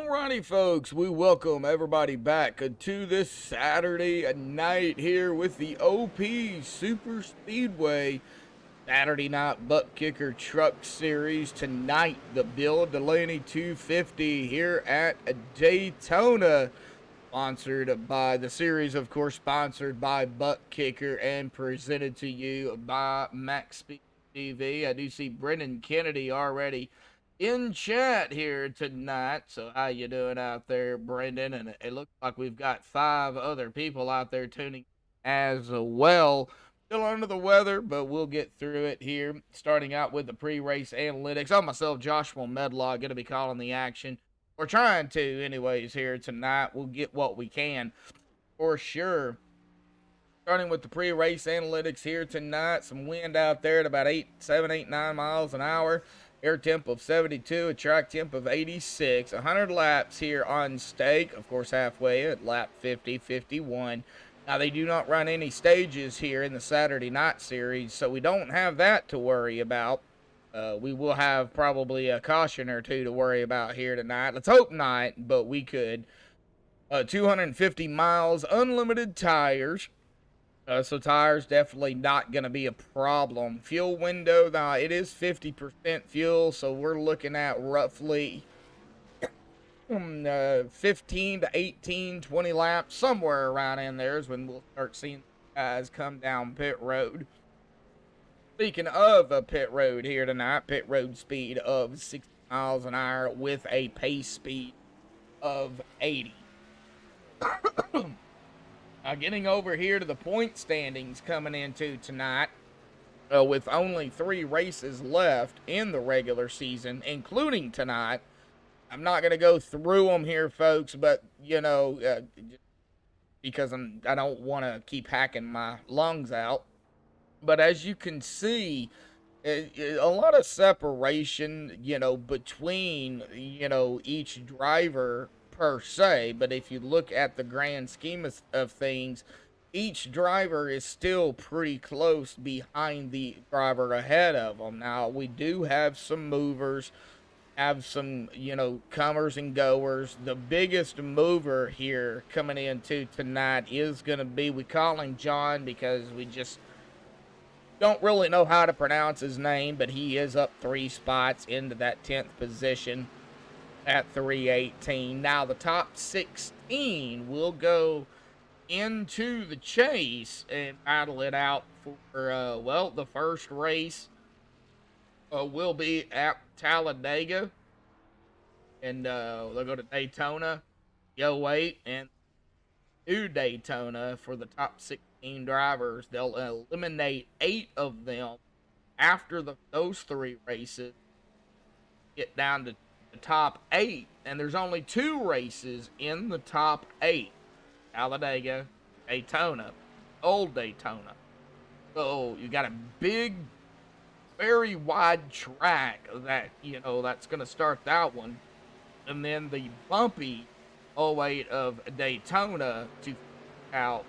Alrighty, folks, we welcome everybody back to this Saturday night here with the OP Superspeedway Saturday Night Butt Kicker Truck Series. Tonight, the Bill Delaney 250 here at Daytona. Sponsored by the series, of course, sponsored by Butt Kicker and presented to you by MaxspeedTV. I do see Brendan Kennedy already in chat here tonight. So how you doing out there, Brendan? And it looks like we've got 5 other people out there tuning as well. Still under the weather, but we'll get through it here. Starting out with the pre-race analytics. I'm myself, Joshua Medlock, going to be calling the action. We're trying to anyways here tonight. We'll get what we can for sure. Starting with the pre-race analytics here tonight. Some wind out there at about 7, 8, 9 miles an hour. Air temp of 72, a track temp of 86, 100 laps here on stake, of course halfway at lap 50, 51. Now they do not run any stages here in the Saturday night series, so we don't have that to worry about. We will have probably a caution or two to worry about here tonight. Let's hope not, but we could. 250 miles, unlimited tires. So tires definitely not going to be a problem. Fuel window, now it is 50% fuel, so we're looking at roughly 15 to 18, 20 laps, somewhere around in there is when we'll start seeing guys come down pit road. Speaking of a pit road here tonight, pit road speed of 60 miles an hour with a pace speed of 80. Getting over here to the point standings coming into tonight, with only 3 races left in the regular season, including tonight. I'm not going to go through them here, folks, but, you know, because I don't want to keep hacking my lungs out. But as you can see, a lot of separation, you know, between, you know, each driver per se, but if you look at the grand scheme of things, each driver is still pretty close behind the driver ahead of them. Now, we do have some movers, have some, you know, comers and goers. The biggest mover here coming into tonight is going to be, we call him John because we just don't really know how to pronounce his name, but he is up 3 spots into that 10th position at 318. Now the top 16 will go into the chase and battle it out for well, the first race will be at Talladega, and they'll go to Daytona, go 8, and to Daytona for the top 16 drivers. They'll eliminate 8 of them after those 3 races, get down to the top 8, and there's only 2 races in the top 8. Talladega, Daytona, Old Daytona. So you got a big, very wide track that, you know, that's going to start that one. And then the bumpy 08 of Daytona to out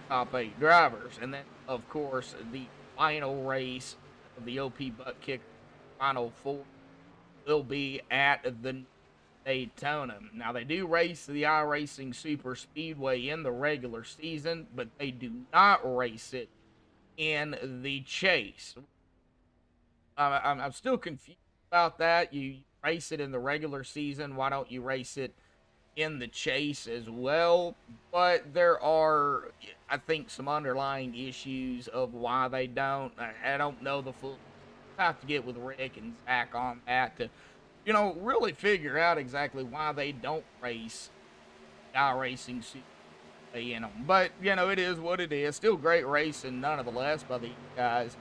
top 8 drivers. And then, of course, the final race of the OP Butt Kicker Final 4 will be at the Daytona. Now, they do race the iRacing Superspeedway in the regular season, but they do not race it in the chase. I'm still confused about that. You race it in the regular season. Why don't you race it in the chase as well? But there are, I think, some underlying issues of why they don't. I don't know the full. I have to get with Rick and Zach on that to, you know, really figure out exactly why they don't race iRacing in them. But, you know, it is what it is. Still great racing, nonetheless, by these guys.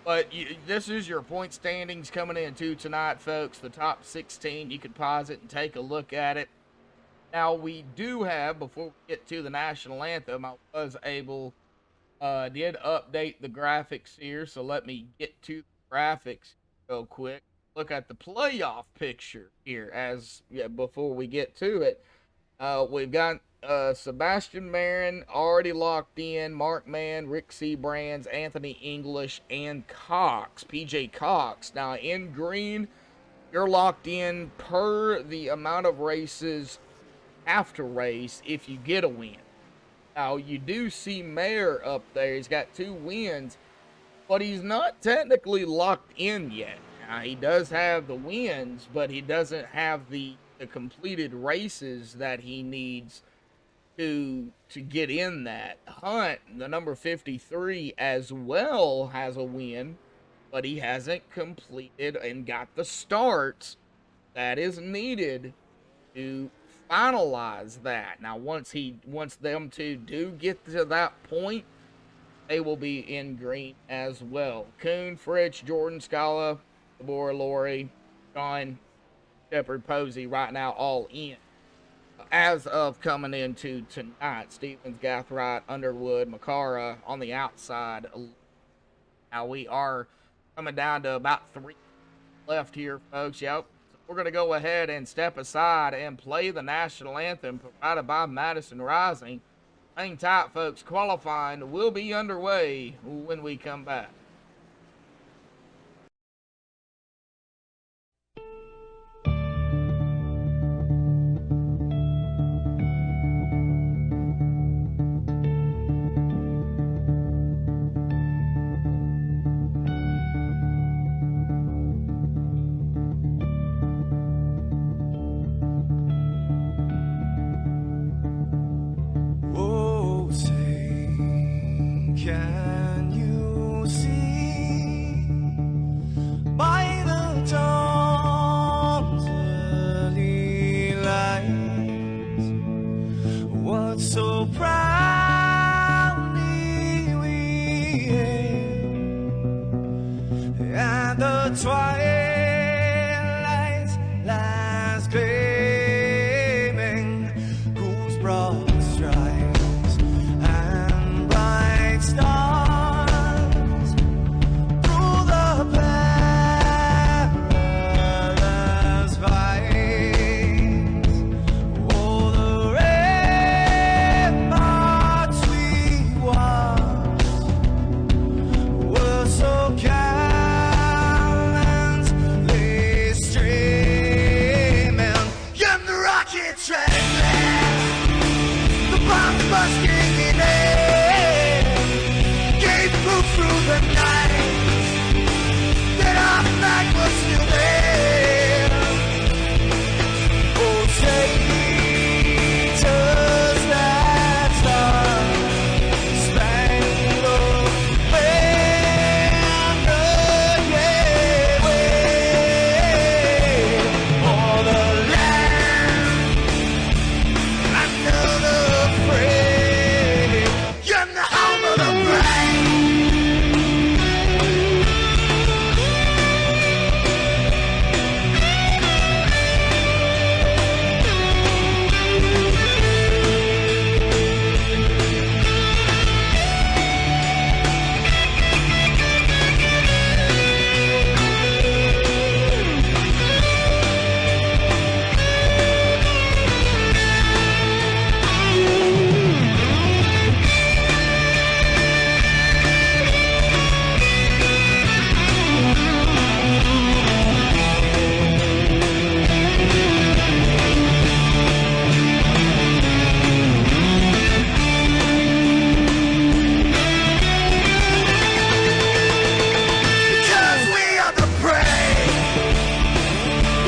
But this is your point standings coming into tonight, folks. The top 16, you could pause it and take a look at it. Now, we do have, before we get to the national anthem, I was able, did update the graphics here, so let me get to the graphics real quick. Look at the playoff picture here before we get to it. We've got Sebastian Marin already locked in, Mark Mann, Rick C. Brands, Anthony English, and Cox, PJ Cox. Now in green, you're locked in per the amount of races after race if you get a win. Now, you do see Mayer up there. He's got 2 wins, but he's not technically locked in yet. Now, he does have the wins, but he doesn't have the completed races that he needs to get in that. Hunt, the number 53, as well has a win, but he hasn't completed and got the starts that is needed to finalize that. Now, once them two do get to that point, they will be in green as well. Kuhn, Fritsch, Jordan, Scala, Deborah, Lori, John, Shepard, Posey, right now all in. As of coming into tonight, Stevens, Gathright, Underwood, Makara on the outside. Now we are coming down to about 3 left here, folks. Yep. So we're going to go ahead and step aside and play the national anthem provided by Madison Rising. Hang tight, folks. Qualifying will be underway when we come back. Can you see by the dawn's early light what so proudly we hailed at the twilight's last gleaming, whose broad stripes and bright stars through the perilous fight, oh, the ramparts we watched were so gallantly streaming, and the rockets ran fast, the bombs bursting in air, gave proof through the night that our flag was still there. Oh, say, does that star-spangled banner yet wave for the land under the frame, and the home of the brave? Because we are the brave.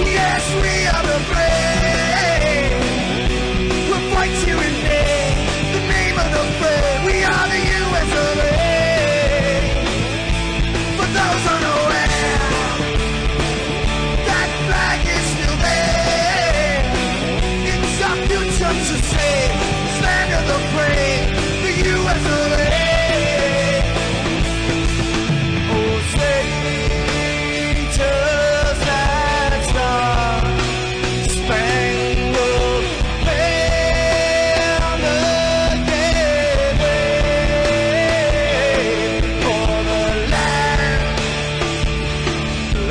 Yes, we are the brave. We'll fight to invade the name of the brave. We are the US of A. For those unaware, that flag is still there. It's our future to save. Stand of the brave, the US of A. Oh, say, does that star-spangled banner yet wave for the land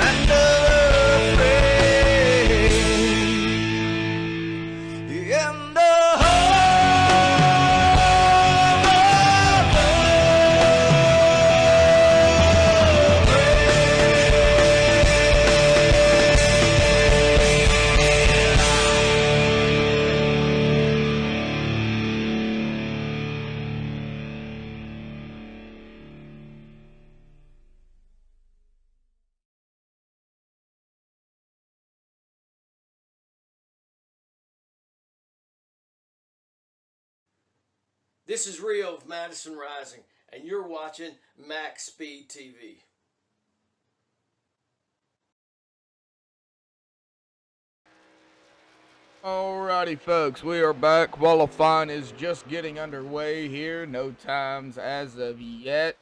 under the frame, and the This is Rio of Madison Rising, and you're watching MaxspeedTV. Alrighty, folks, we are back. Qualifying is just getting underway here. No times as of yet.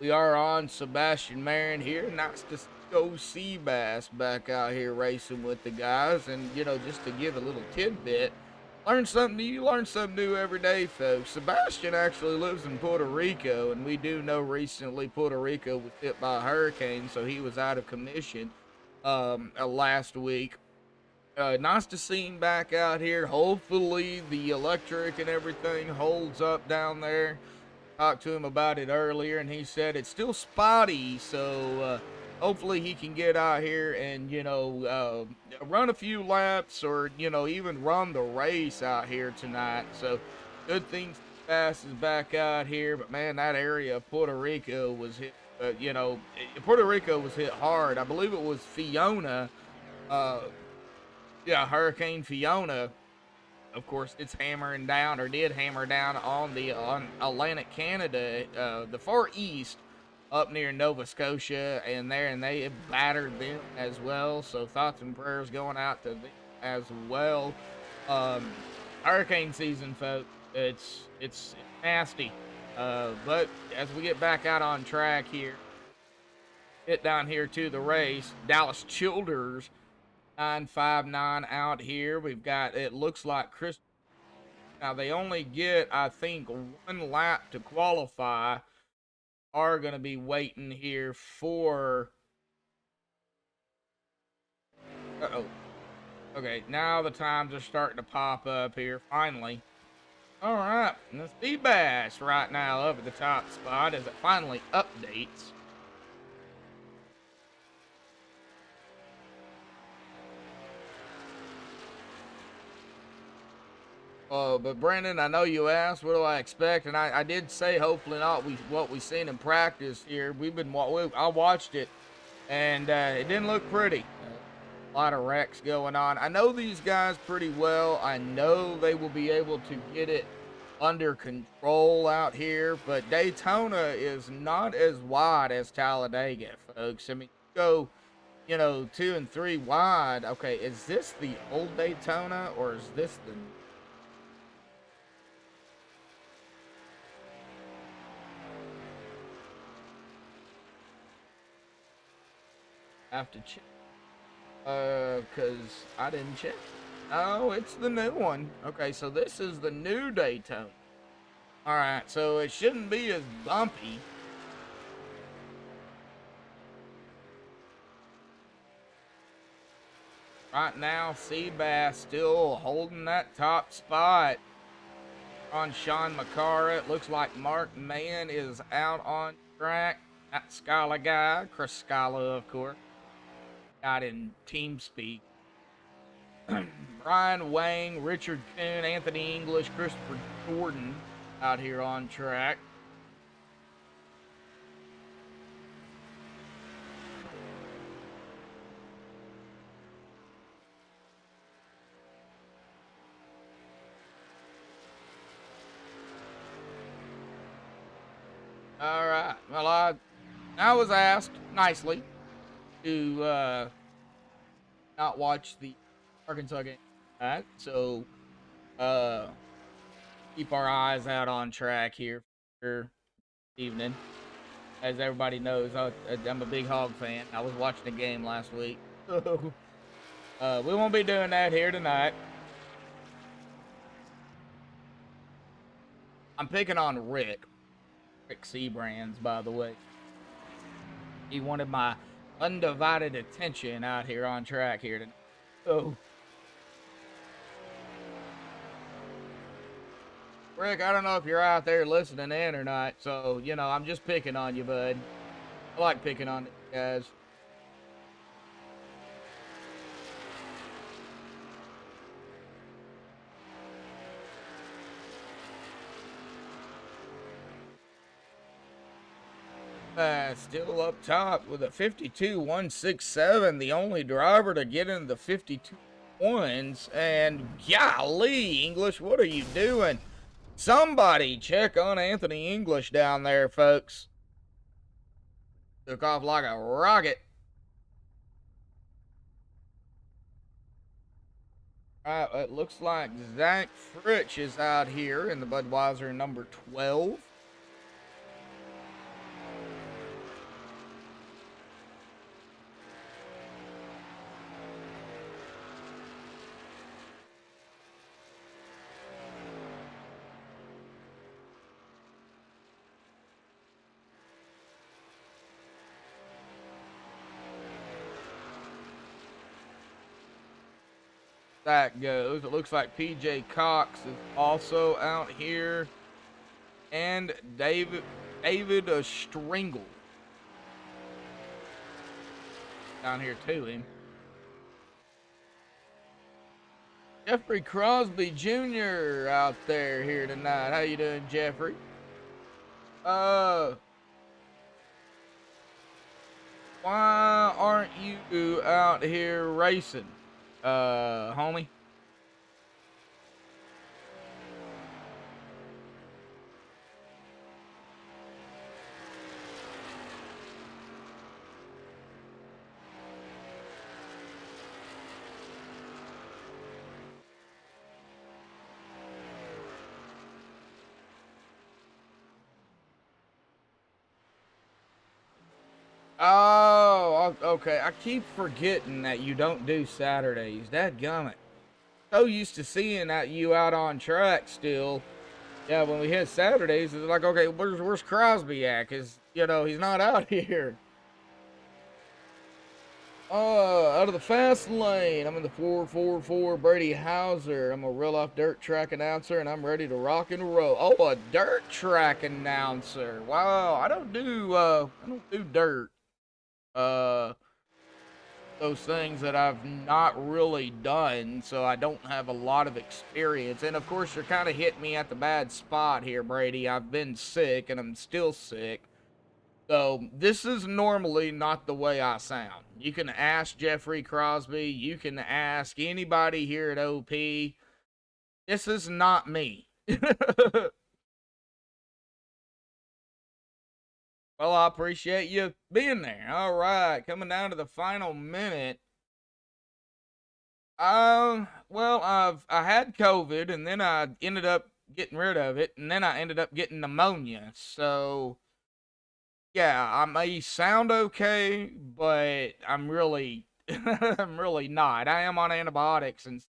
We are on Sebastian Marin here. Nice to go Seabass back out here racing with the guys. And, you know, just to give a little tidbit, learn something new. You learn something new every day, folks. Sebastian actually lives in Puerto Rico, and we do know recently Puerto Rico was hit by a hurricane, so he was out of commission last week. Nice to see him back out here. Hopefully the electric and everything holds up down there. Talked to him about it earlier, and he said it's still spotty, so hopefully he can get out here and, you know, run a few laps or, you know, even run the race out here tonight. So good thing Fast is back out here, but man, that area of Puerto Rico was hit, you know, Puerto Rico was hit hard. I believe it was Fiona, yeah, Hurricane Fiona. Of course, it's hammering down, or did hammer down on Atlantic Canada, the far east, up near Nova Scotia, and they battered them as well. So thoughts and prayers going out to them as well. Hurricane season, folks. It's nasty. But as we get back out on track here, get down here to the race, Dallas Childers 959 out here. We've got, it looks like Chris. Now they only get, I think, one lap to qualify. Are going to be waiting here for. Okay, now the times are starting to pop up here finally. All right, and the Speed Bass right now up at the top spot as it finally updates. But Brandon, I know you asked, what do I expect? And I did say hopefully not what we seen in practice here. I watched it, and it didn't look pretty. A lot of wrecks going on. I know these guys pretty well. I know they will be able to get it under control out here. But Daytona is not as wide as Talladega, folks. I mean, go, you know, 2 and 3 wide. Okay, is this the old Daytona or is this the have to check, because I didn't check. Oh, it's the new one. Okay, so this is the new Daytona. Alright, so it shouldn't be as bumpy. Right now, Seabass still holding that top spot on Sean McCara. It looks like Mark Mann is out on track. That Scala guy, Chris Scala, of course. Got in team speak. Brian Wang, Richard Kuhn, Anthony English, Christopher Jordan out here on track. All right. Well, I was asked nicely to not watch the Arkansas game. Right, so keep our eyes out on track here for evening. As everybody knows, I'm a big Hog fan. I was watching the game last week. So we won't be doing that here tonight. I'm picking on Rick Seabrands, by the way. He wanted my undivided attention out here on track here tonight. So, Rick, I don't know if you're out there listening in or not, so, you know, I'm just picking on you, bud. I like picking on you guys. Still up top with a 52.167, the only driver to get into the 52 ones. And golly, English, what are you doing? Somebody check on Anthony English down there, folks. Took off like a rocket. All right, it looks like Zach Fritsch is out here in the Budweiser number 12. That goes. It looks like PJ Cox is also out here. And David Stringle down here to him. Jeffrey Crosby Jr. out there here tonight. How you doing, Jeffrey? Why aren't you out here racing, homie? Oh, okay. I keep forgetting that you don't do Saturdays. Dadgummit. So used to seeing that you out on track still. Yeah, when we hit Saturdays, it's like, okay, where's Crosby at? Because, you know, he's not out here. Out of the fast lane, I'm in the 444 Brady Hauser. I'm a real-life dirt track announcer, and I'm ready to rock and roll. Oh, a dirt track announcer. Wow, I don't do dirt. Those things that I've not really done, so I don't have a lot of experience. And of course, you're kind of hitting me at the bad spot here, Brady. I've been sick, and I'm still sick. So this is normally not the way I sound. You can ask Jeffrey Crosby. You can ask anybody here at OP. This is not me. Well, I appreciate you being there. All right, coming down to the final minute. Well, I had COVID, and then I ended up getting rid of it, and then I ended up getting pneumonia. So, yeah, I may sound okay, but I'm really, I'm really not. I am on antibiotics, and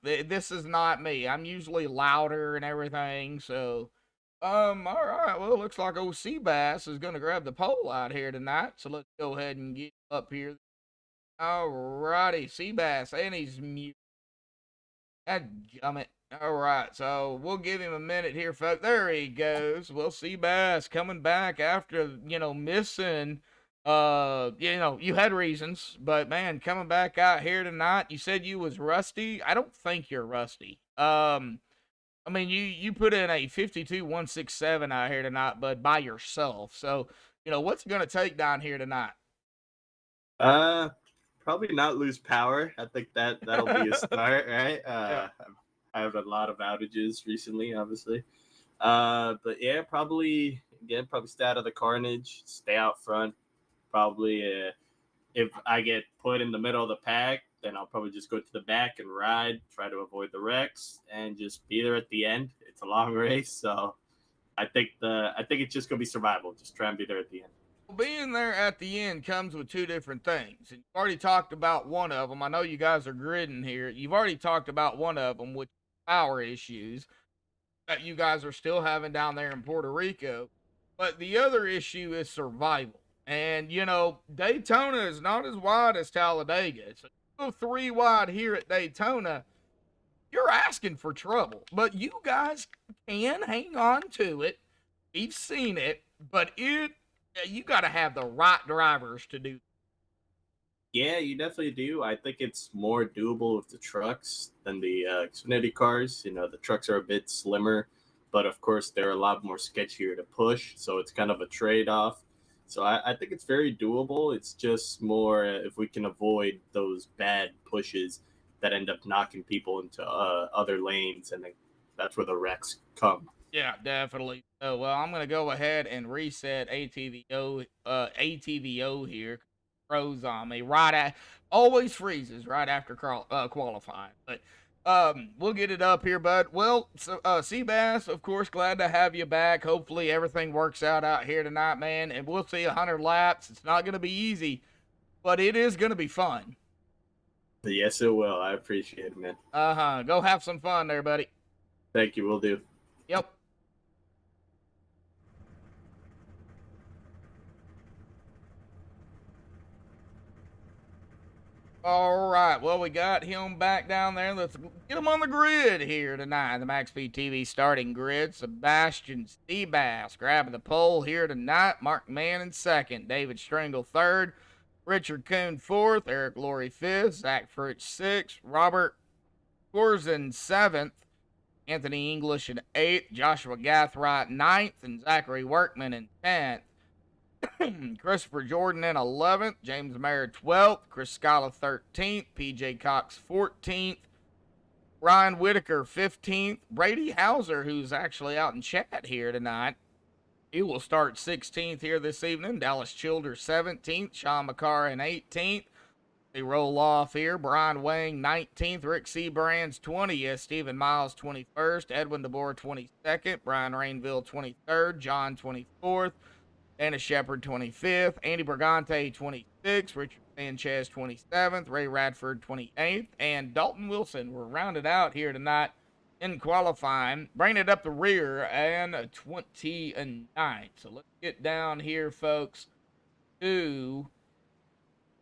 this is not me. I'm usually louder and everything, so. All right. Well, it looks like old Seabass is going to grab the pole out here tonight. So let's go ahead and get up here. All righty. Seabass, and he's mute. Dadgummit. All right. So we'll give him a minute here, folks. There he goes. Well, Seabass coming back after, missing. You had reasons, but man, coming back out here tonight. You said you was rusty. I don't think you're rusty. I mean, you put in a 52.167 out here tonight, bud, by yourself. So, what's it going to take down here tonight? Probably not lose power. I think that'll be a start, right? Yeah. I have a lot of outages recently, obviously. But yeah, probably stay out of the carnage, stay out front. Probably, if I get put in the middle of the pack, then I'll probably just go to the back and ride, try to avoid the wrecks, and just be there at the end. It's a long race, so I think it's just gonna be survival. Just try and be there at the end. Well, being there at the end comes with two different things. And you've already talked about one of them. I know you guys are gridding here. You've already talked about one of them, which is power issues that you guys are still having down there in Puerto Rico. But the other issue is survival. And, Daytona is not as wide as Talladega. So you go 3 wide here at Daytona, you're asking for trouble. But you guys can hang on to it. We've seen it. But you got to have the right drivers to do. Yeah, you definitely do. I think it's more doable with the trucks than the Xfinity cars. The trucks are a bit slimmer, but of course they're a lot more sketchier to push. So it's kind of a trade-off. So I think it's very doable. It's just more if we can avoid those bad pushes that end up knocking people into other lanes and then that's where the wrecks come. Yeah, definitely. Oh, well, I'm gonna go ahead and reset ATVO here. Froze on me always freezes right after qualifying. But we'll get it up here, bud. Well, so Seabass, of course, glad to have you back. Hopefully everything works out here tonight, man. And we'll see 100 laps. It's not gonna be easy, but it is gonna be fun. Yes, it will. I appreciate it, man. Go have some fun there, buddy. Thank you. Will do. Yep. All right, well, we got him back down there. Let's get him on the grid here tonight. The MaxspeedTV starting grid. Sebastian Seabass grabbing the pole here tonight. Mark Mann in second. David Stringle third. Richard Kuhn fourth. Eric Laurie fifth. Zach Fritz sixth. Robert Corson seventh. Anthony English in eighth. Joshua Gathright ninth. And Zachary Workman in 10th. Christopher Jordan in 11th, James Mayer 12th, Chris Scala 13th, PJ Cox 14th, Ryan Whitaker 15th, Brady Hauser, who's actually out in chat here tonight, he will start 16th here this evening. Dallas Childers 17th, Sean McCarr in 18th. They roll off here. Brian Wang 19th, Rick Seabrands 20th, Stephen Miles 21st, Edwin DeBoer 22nd, Brian Rainville 23rd, John 24th. Dennis Shepard, 25th. Andy Brigante, 26th. Richard Sanchez, 27th. Ray Radford, 28th. And Dalton Wilson were rounded out here tonight in qualifying. Bringing it up the rear and 29th. So let's get down here, folks, to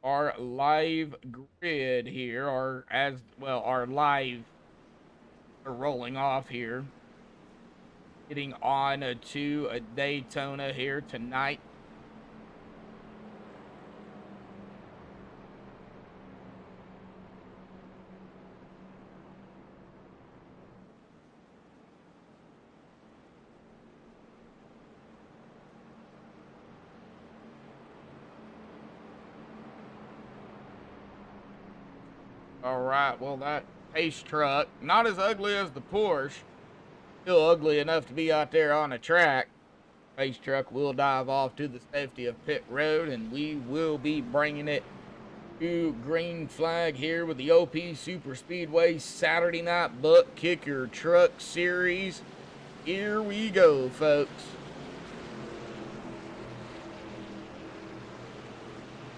our live grid here. Our live are rolling off here. Getting on to a Daytona here tonight. All right, well, that pace truck, not as ugly as the Porsche, still ugly enough to be out there on the track. Race truck will dive off to the safety of pit road, and we will be bringing it to green flag here with the OP Superspeedway Saturday Night Buck Kicker Truck Series. Here we go, folks.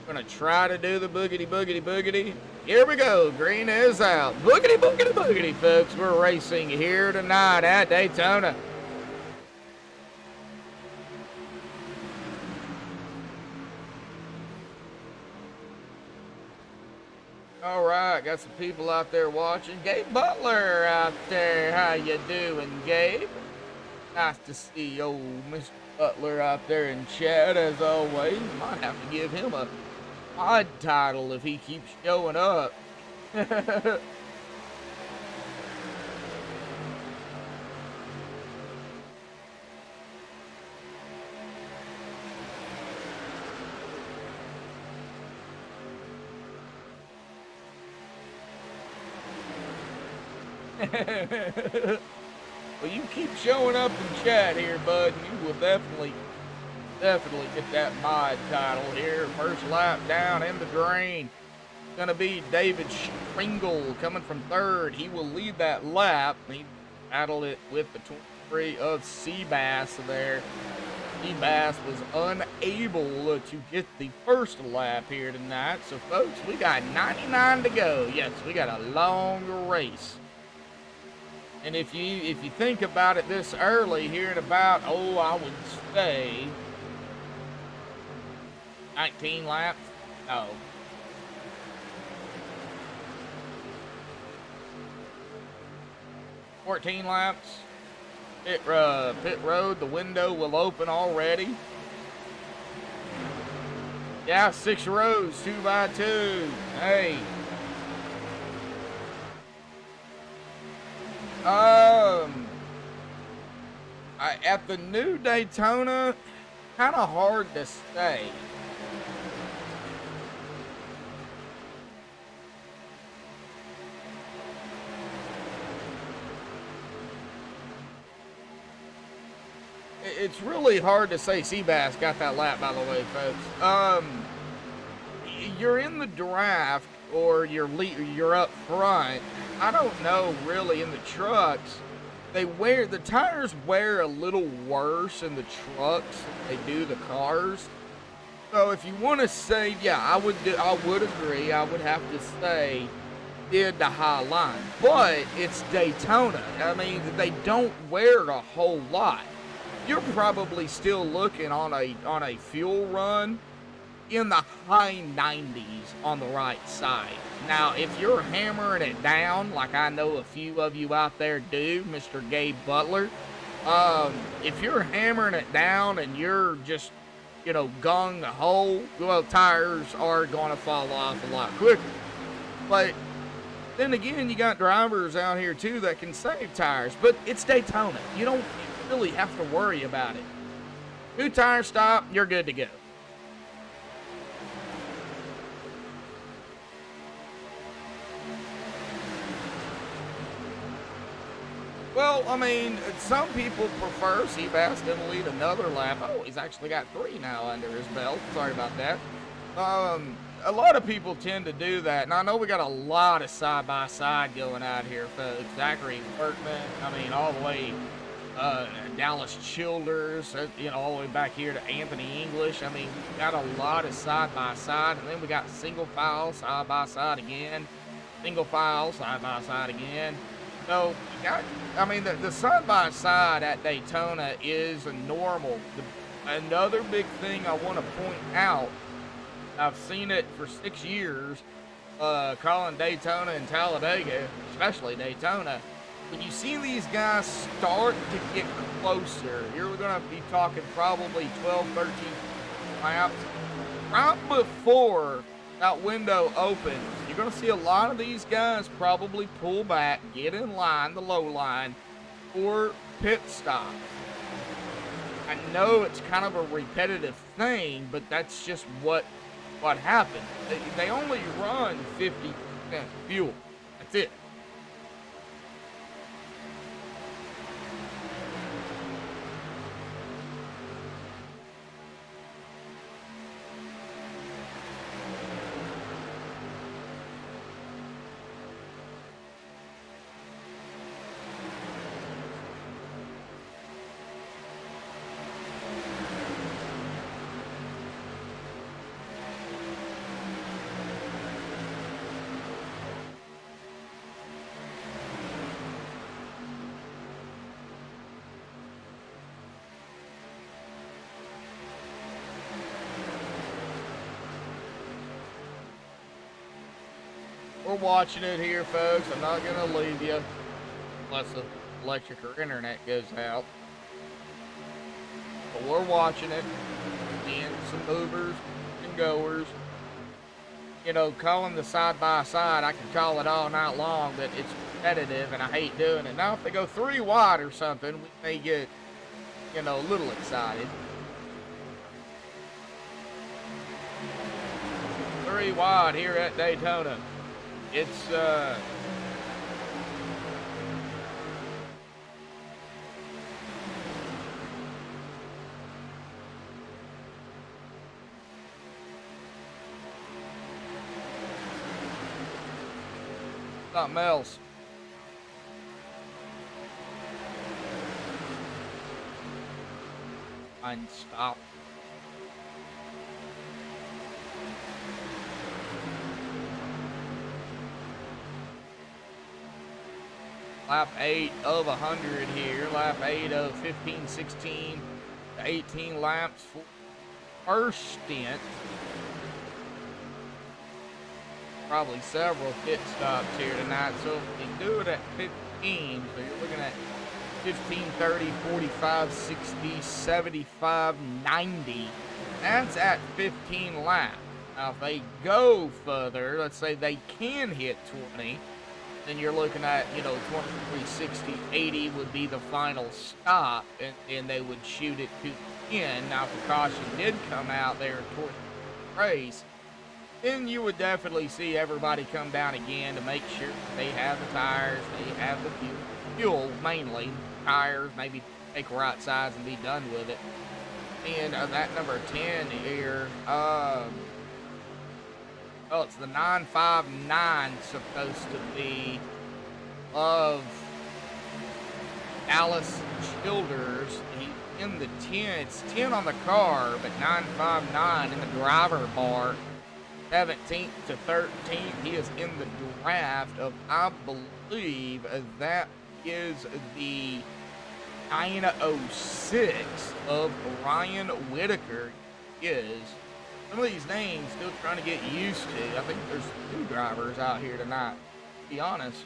Gonna try to do the boogity boogity boogity. Here we go. Green is out. Boogity boogity boogity, folks. We're racing here tonight at Daytona. All right, got some people out there watching. Gabe Butler out there. How you doing, Gabe? Nice to see old Mr. Butler out there in chat as always. Might have to give him a odd title if he keeps showing up. Well, you keep showing up in chat here, bud, and you will definitely get that mod title here. First lap down in the green. It's going to be David Stringle coming from third. He will lead that lap. He battled it with the 23 of Seabass there. Seabass was unable to get the first lap here tonight. So, folks, we got 99 to go. Yes, we got a long race. And if you think about it this early here at about, I would say 19 laps. No. 14 laps. Pit road, the window will open already. Yeah, 6 rows, 2 by 2. Hey. At the new Daytona, kind of hard to say. it's really hard to say. Seabass got that lap, by the way, folks. You're in the draft, or you're up front. I don't know, really, in the trucks. The tires wear a little worse in the trucks than they do the cars. So if you want to say, yeah, I would agree. I would have to say did the high line, but it's Daytona. I mean, they don't wear a whole lot. You're probably still looking on a fuel run in the high 90s on the right side. Now, if you're hammering it down, like I know a few of you out there do, Mr. Gabe Butler, if you're hammering it down and you're just, gung the hole, well, tires are going to fall off a lot quicker. But then again, you got drivers out here too that can save tires, but it's Daytona. You don't really have to worry about it. 2 tire stop, you're good to go. Well, I mean, some people prefer Seabass didn't lead another lap. Oh, he's actually got 3 now under his belt. Sorry about that. A lot of people tend to do that, and I know we got a lot of side-by-side going out here, folks. Zachary Workman, I mean, all the way Dallas Childers, all the way back here to Anthony English. I mean, we got a lot of side-by-side, and then we got single file side-by-side again, single file side-by-side again. So, the side-by-side at Daytona is normal. Another big thing I want to point out, I've seen it for 6 years, calling Daytona and Talladega, especially Daytona. When you see these guys start to get closer, you're going to be talking probably 12, 13 laps. Right before that window opens, you're going to see a lot of these guys probably pull back, get in line, the low line, or pit stop. I know it's kind of a repetitive thing, but that's just what happened. They only run 50% fuel. That's it. We're watching it here, folks. I'm not going to leave you unless the electric or internet goes out. But we're watching it. Seeing some movers and goers. Calling the side-by-side, I can call it all night long, but it's repetitive, and I hate doing it. Now, if they go 3 wide or something, we may get, a little excited. 3 wide here at Daytona. It's, something else. And stop. Lap 8 of 100 here. Lap 8 of 15, 16 to 18 laps for first stint. Probably several pit stops here tonight. So if you do it at 15, so you're looking at 15, 30, 45, 60, 75, 90. That's at 15 laps. Now if they go further, let's say they can hit 20, then you're looking at, 23, 60, 80 would be the final stop, and they would shoot it to the end. Now, if the caution did come out there toward the race, then you would definitely see everybody come down again to make sure they have the tires, they have the fuel mainly, tires, maybe take right sides and be done with it. And that number 10 here, oh, it's the 959 supposed to be of Alice Childers. He's in the 10. It's 10 on the car, but 959 in the driver bar. 17th to 13th. He is in the draft of, I believe, that is the 906 of Ryan Whitaker. Is some of these names still trying to get used to. I think there's 2 drivers out here tonight, to be honest.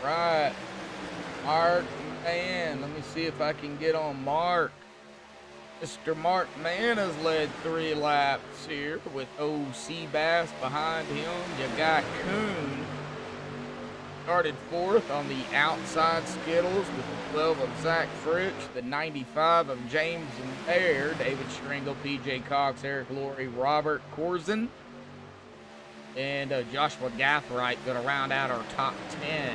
Right, Mark Mann. Let me see if I can get on Mark. Mr. Mark Mann has led 3 laps here with old Seabass behind him. You got Kuhn started 4th on the outside Skittles with the 12 of Zach Fritsch, the 95 of James and Bear, David Stringle, PJ Cox, Eric Laurie, Robert Corzin, and Joshua Gathright going to round out our top 10.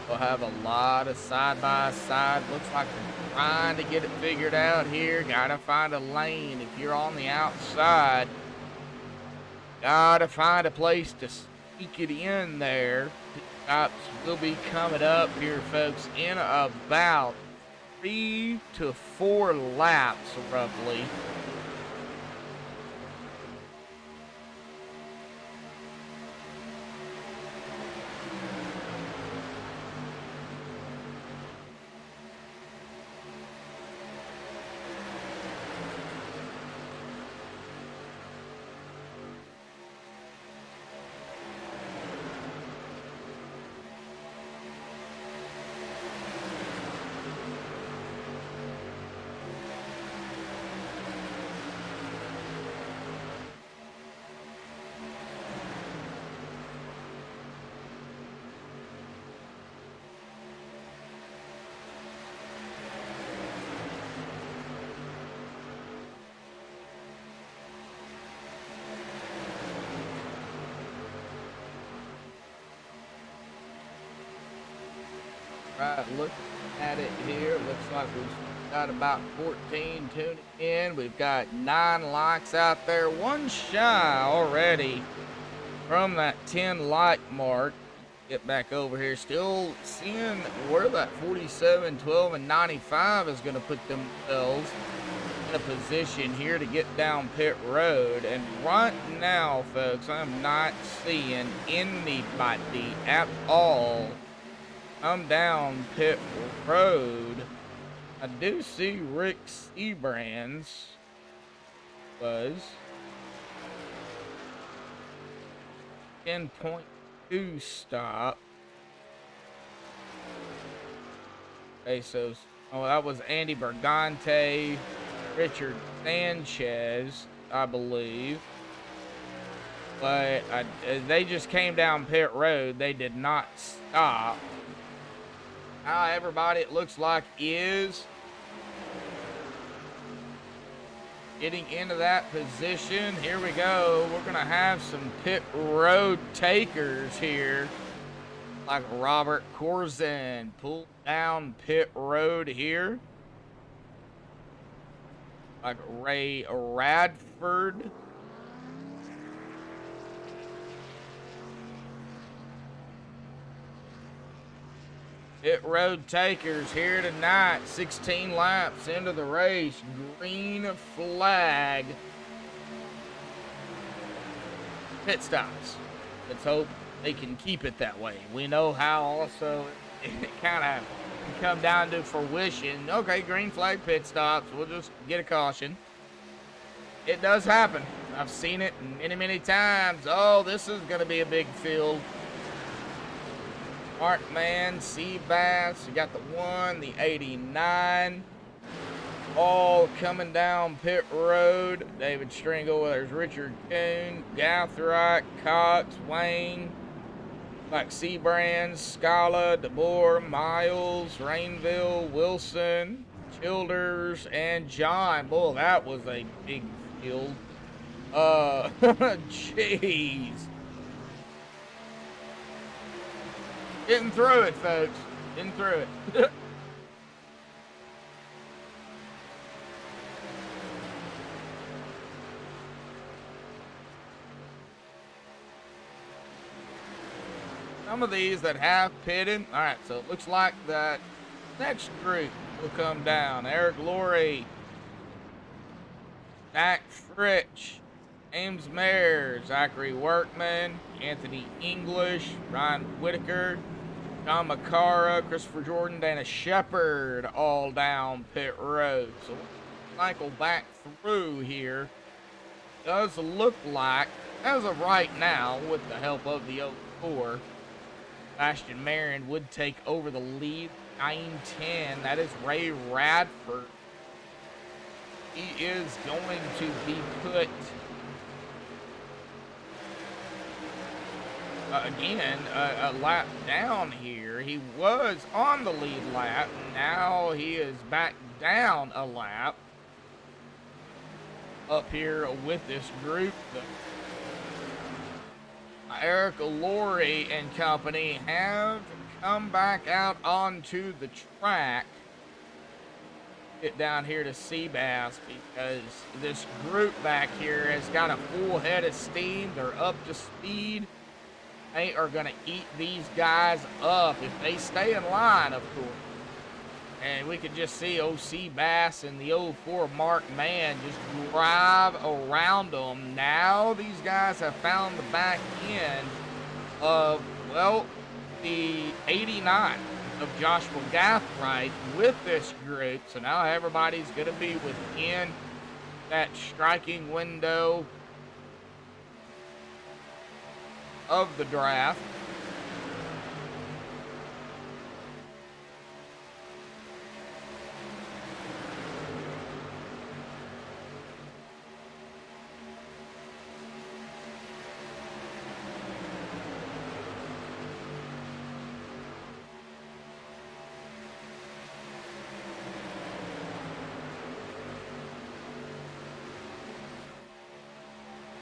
We'll have a lot of side-by-side. Looks like they're trying to get it figured out here. Gotta find a lane. If you're on the outside, gotta find a place to sneak it in there. Stops will be coming up here, folks, in about 3 to 4 laps, roughly. Right, look at it here. Looks like we've got about 14 tuning in. We've got 9 likes out there. 1 shy already from that 10 like mark. Get back over here. Still seeing where that 47, 12, and 95 is going to put themselves in a position here to get down pit road. And right now, folks, I'm not seeing anybody at all come down pit road. I do see Rick Seabrand's was 10.2 stop. Okay, so that was Andy Bergante, Richard Sanchez, I believe. But they just came down pit road. They did not stop. How everybody, it looks like, is getting into that position. Here we go. We're going to have some pit road takers here. Like Robert Corzin pulled down pit road here. Like Ray Radford. Pit road takers here tonight. 16 laps into the race. Green flag. Pit stops. Let's hope they can keep it that way. We know how also it kind of can come down to fruition. Okay, green flag pit stops. We'll just get a caution. It does happen. I've seen it many times. Oh, this is going to be a big field. Markman, Seabass, you got the 1, the 89, all coming down pit road. David Stringle, there's Richard Coon, Gathright, Cox, Wayne, like Seabrands, Scala, DeBoer, Miles, Rainville, Wilson, Childers, and John. Boy, that was a big field. Jeez. Getting through it, folks. Getting through it. Some of these that have pitted. All right, so it looks like that next group will come down. Eric Laurie, Zach Fritch, James Mayer, Zachary Workman, Anthony English, Ryan Whitaker, John McCara, Christopher Jordan, Dana Shepard, all down pit road. So cycle back through here. Does look like, as of right now, with the help of the 04, Bastion Marion would take over the lead. 9-10. That is Ray Radford. He is going to be put again, a lap down here. He was on the lead lap. Now he is back down a lap up here with this group. Eric Laurie and company have come back out onto the track. Get down here to Seabass because this group back here has got a full head of steam. They're up to speed. They are going to eat these guys up if they stay in line, of course. And we can just see OC Bass and the 04 Mark Mann just drive around them. Now these guys have found the back end of, well, the 89 of Joshua Gathright with this group. So now everybody's going to be within that striking window of the draft.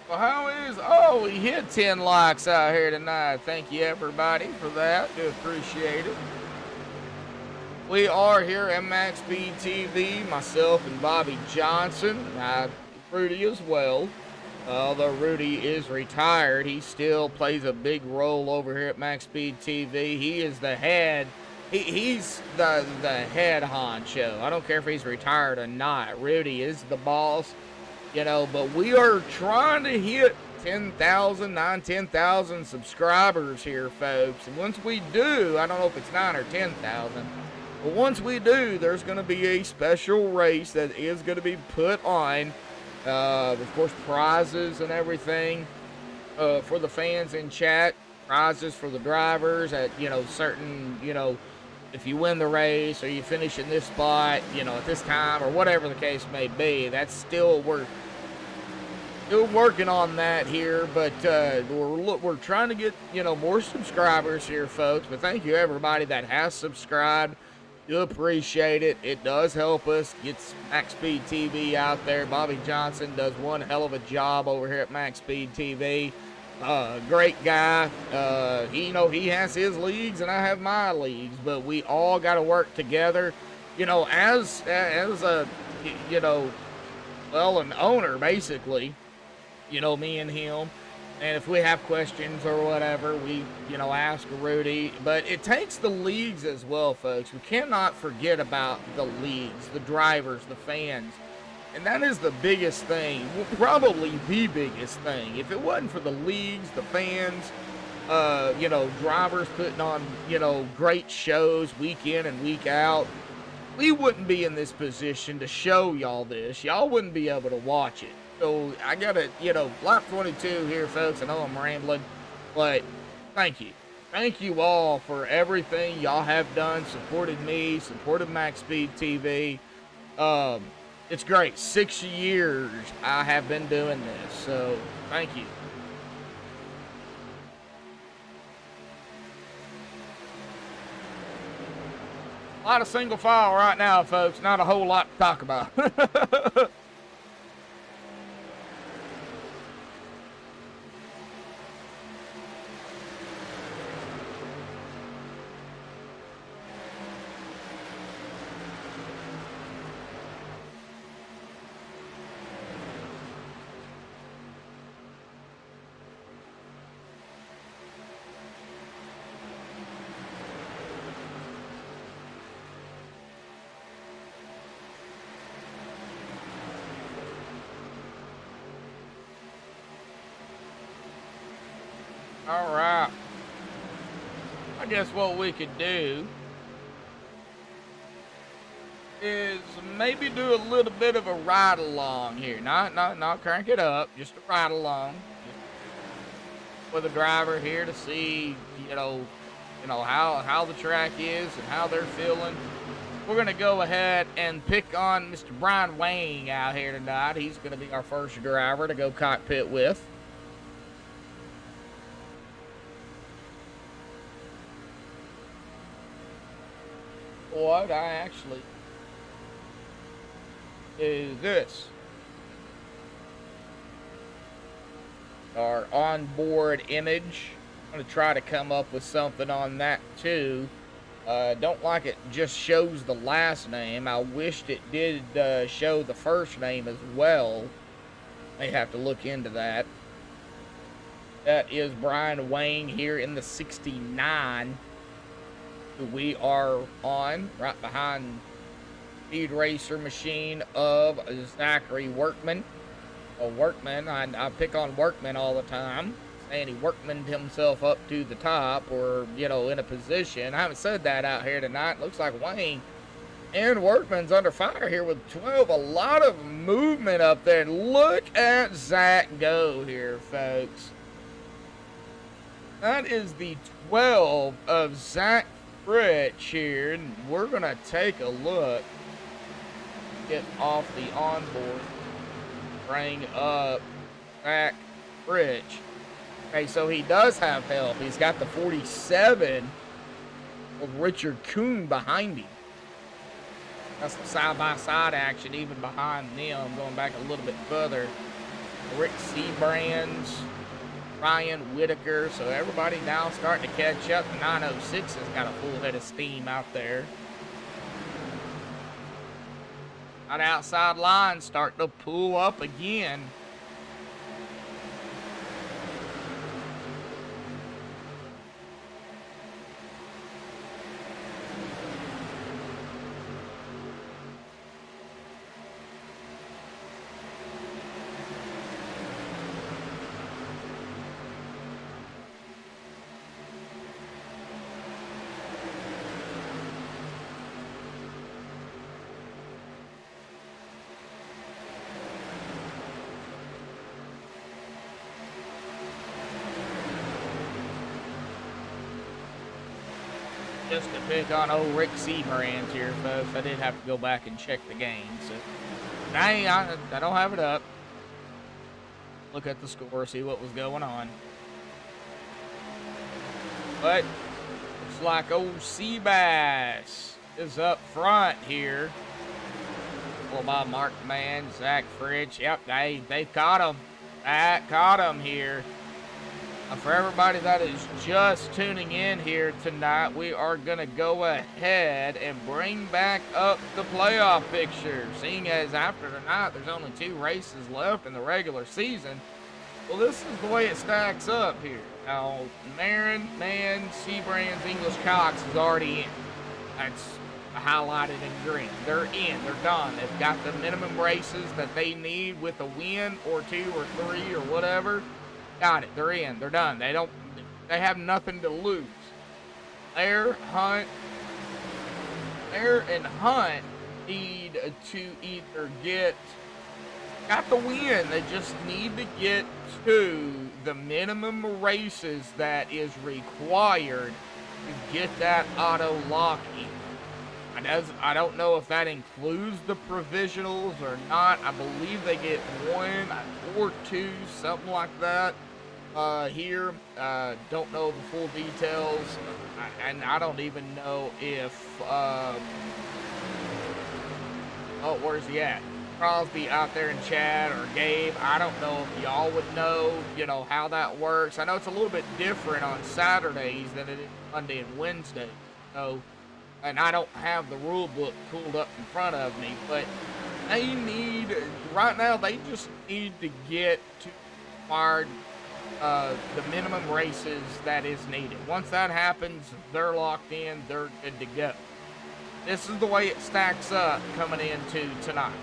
Well, how is, oh, we hit 10 likes out here tonight. Thank you, everybody, for that. Do appreciate it. We are here at MaxspeedTV, myself and Bobby Johnson, Rudy as well. Although Rudy is retired, he still plays a big role over here at MaxspeedTV. He is the head. He's the head honcho. I don't care if he's retired or not. Rudy is the boss. You know, but we are trying to hit 10,000 subscribers here, folks. And once we do, I don't know if it's 9 or 10,000, but once we do, there's going to be a special race that is going to be put on. Of course, prizes and everything for the fans in chat. Prizes for the drivers at, you know, certain, you know, if you win the race or you finish in this spot, you know, at this time or whatever the case may be. That's still, we're still working on that here, but we're trying to get, you know, more subscribers here, folks. But thank you everybody that has subscribed. Do appreciate it. It does help us. Gets MaxspeedTV out there. Bobby Johnson does one hell of a job over here at MaxspeedTV. Great guy. He has his leagues and I have my leagues, but we all got to work together. As a, an owner, basically, me and him. And if we have questions or whatever, we, ask Rudy. But it takes the leagues as well, folks. We cannot forget about the leagues, the drivers, the fans. And that is the biggest thing, probably the biggest thing. If it wasn't for the leagues, the fans, drivers putting on, great shows week in and week out, we wouldn't be in this position to show y'all this. Y'all wouldn't be able to watch it. So I gotta, lap 22 here, folks. I know I'm rambling, but thank you. Thank you all for everything y'all have done, supported me, supported MaxspeedTV. It's great. 6 years I have been doing this, so thank you. A lot of single file right now, folks. Not a whole lot to talk about. All right. I guess what we could do is maybe do a little bit of a ride along here. Not crank it up, just a ride along with a driver here to see, how the track is and how they're feeling. We're gonna go ahead and pick on Mr. Brian Wang out here tonight. He's gonna be our first driver to go cockpit with. What I actually is this. Our onboard image. I'm going to try to come up with something on that too. Don't like it just shows the last name. I wished it did show the first name as well. May have to look into that. That is Brian Wang here in the 69. We are on right behind Speed Racer machine of Zachary Workman. I pick on Workman all the time, saying he workmaned himself up to the top or, in a position. I haven't said that out here tonight. Looks like Wayne and Workman's under fire here with 12. A lot of movement up there. Look at Zach go here, folks. That is the 12 of Zach Fritch here, and we're gonna take a look. Get off the onboard, bring up Zach Fritch. Okay, so he does have help. He's got the 47 of Richard Kuhn behind him. That's some side-by-side action even behind them. Going back a little bit further, Rick Seabrands, Ryan Whitaker, so everybody now starting to catch up. The 906 has got a full head of steam out there. That outside line starting to pull up again. Just to pick on old Rick Seabrands here, folks. I did have to go back and check the game. So I don't have it up. Look at the score, see what was going on. But looks like old Seabass is up front here. Well, by Mark Man, Zach Fridge. Yep, they've caught him. That caught him here. For everybody that is just tuning in here tonight, we are going to go ahead and bring back up the playoff picture. Seeing as after tonight, there's only 2 races left in the regular season. Well, this is the way it stacks up here. Now, Marin, Man, Seabrands, English Cox is already in. That's highlighted in green. They're in. They're done. They've got the minimum races that they need with a win or 2 or 3 or whatever. Got it. They're in. They're done. They have nothing to lose. Blair and Hunt need to either got the win. They just need to get to the minimum races that is required to get that auto lock-in. I don't know if that includes the provisionals or not. I believe they get 1 or 2, something like that. Here, don't know the full details, and I don't even know if, oh, where's he at? Crosby out there in chat, or Gabe. I don't know if y'all would know, how that works. I know it's a little bit different on Saturdays than it is Monday and Wednesday. So, and I don't have the rule book pulled up in front of me, but right now, they just need to get to the minimum races that is needed. Once that happens, they're locked in, they're good to go. This is the way it stacks up coming into tonight.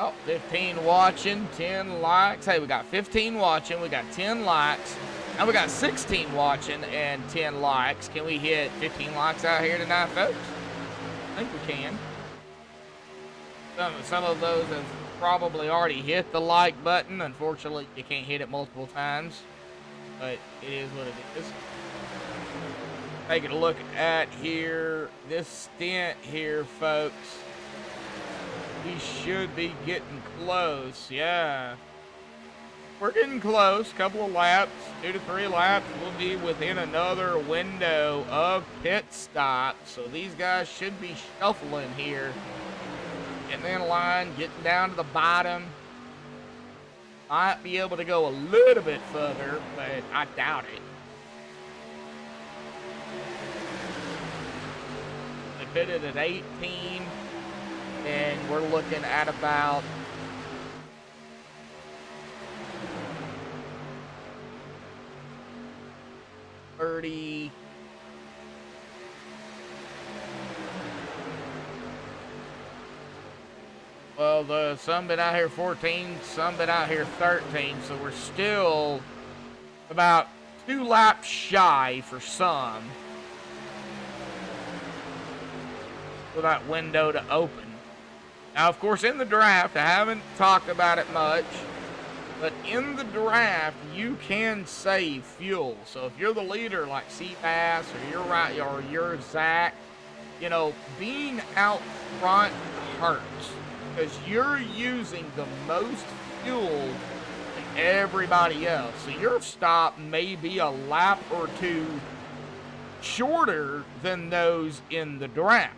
Oh, 15 watching, 10 likes. Hey, we got 15 watching, we got 10 likes. Now we got 16 watching and 10 likes. Can we hit 15 likes out here tonight, folks? I think we can. Some of those have probably already hit the like button. Unfortunately, you can't hit it multiple times, but it is what it is. Taking a look at here, this stint here, folks. We should be getting close, yeah. We're getting close, couple of laps, 2 to 3 laps. We'll be within another window of pit stop. So these guys should be shuffling here. Getting in line, getting down to the bottom. Might be able to go a little bit further, but I doubt it. They pitted at 18. And we're looking at about 30. Well, some been out here 14, some been out here 13, so we're still about 2 laps shy for some for that window to open. Now, of course, in the draft, I haven't talked about it much, but in the draft, you can save fuel. So if you're the leader like Seabass or you're Zach, being out front hurts because you're using the most fuel than everybody else. So your stop may be a lap or 2 shorter than those in the draft.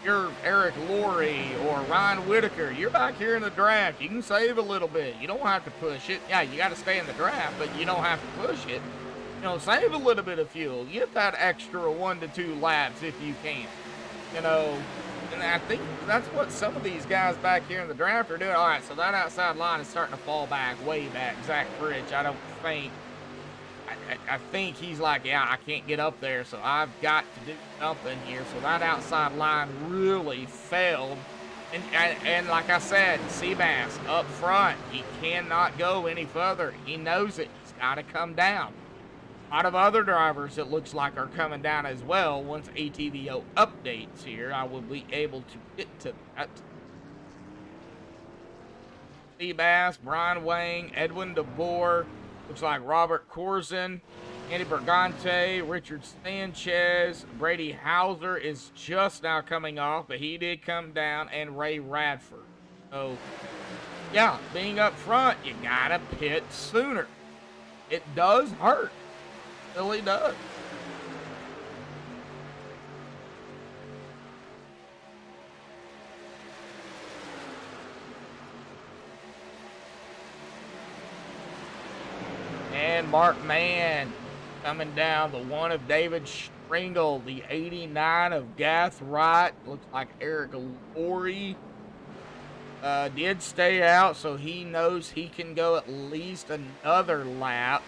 You're Eric Laurie or Ryan Whitaker, you're back here in the draft. You can save a little bit. You don't have to push it. Yeah, you got to stay in the draft, but you don't have to push it. Save a little bit of fuel. Get that extra 1 to 2 laps if you can. And I think that's what some of these guys back here in the draft are doing. All right, so that outside line is starting to fall back, way back. Zach Fridge, I think he's like, yeah, I can't get up there, so I've got to do something here. So that outside line really failed. And like I said, Seabass up front, he cannot go any further. He knows it. He's got to come down. A lot of other drivers, it looks like, are coming down as well. Once ATVO updates here, I will be able to get to that. Seabass, Brian Wang, Edwin DeBoer. Looks like Robert Corzin Andy Bergante, Richard Sanchez, Brady Hauser is just now coming off, but he did come down, and Ray Radford. So, yeah, being up front, you gotta pit sooner. It does hurt. It really does. And Mark Mann coming down, the one of David Stringle, the 89 of Gath Wright. Looks like Eric Laurie did stay out, so he knows he can go at least another lap.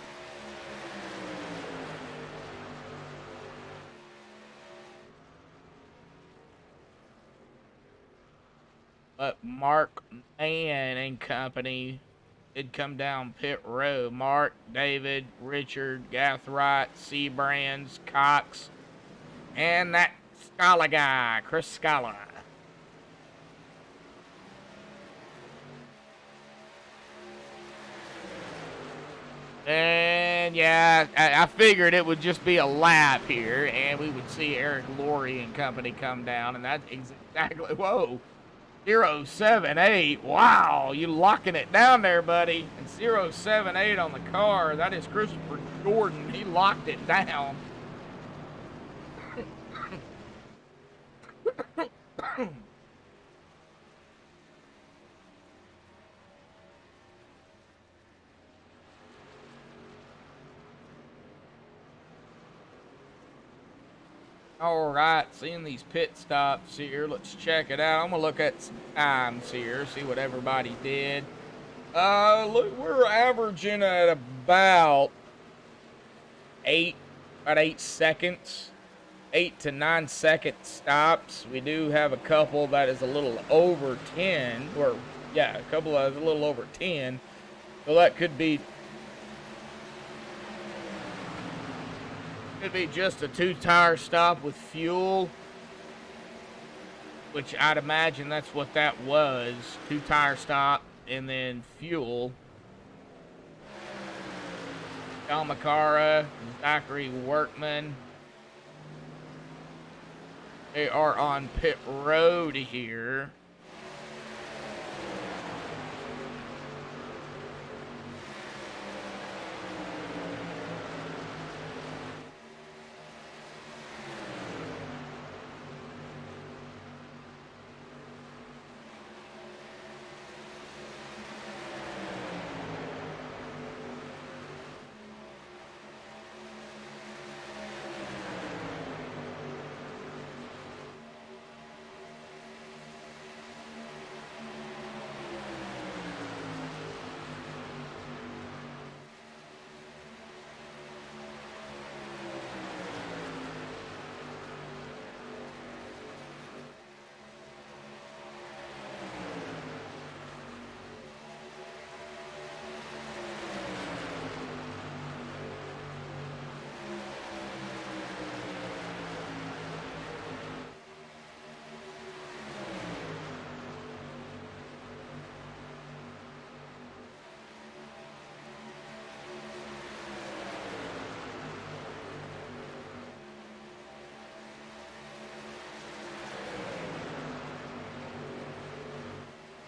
But Mark Mann and company did come down pit road. Mark, David, Richard, Gathright, Seabrands, Cox, and that Scala guy, Chris Scala. And yeah, I figured it would just be a lap here, and we would see Eric Laurie and company come down, and that's exactly, whoa. 078, wow, you locking it down there, buddy. And 078 on the car, that is Christopher Jordan. He locked it down. All right, seeing these pit stops here, let's check it out. I'm gonna look at some times here, see what everybody did. Look, we're averaging at about 8 seconds, 8 to 9 second stops. We do have a couple that is a little over 10, or yeah, a couple that is a little over 10. So that could be just a 2-tire stop with fuel, which I'd imagine that's what that was. 2-tire stop and then fuel. Al Macara, Zachary Workman, they are on pit road here.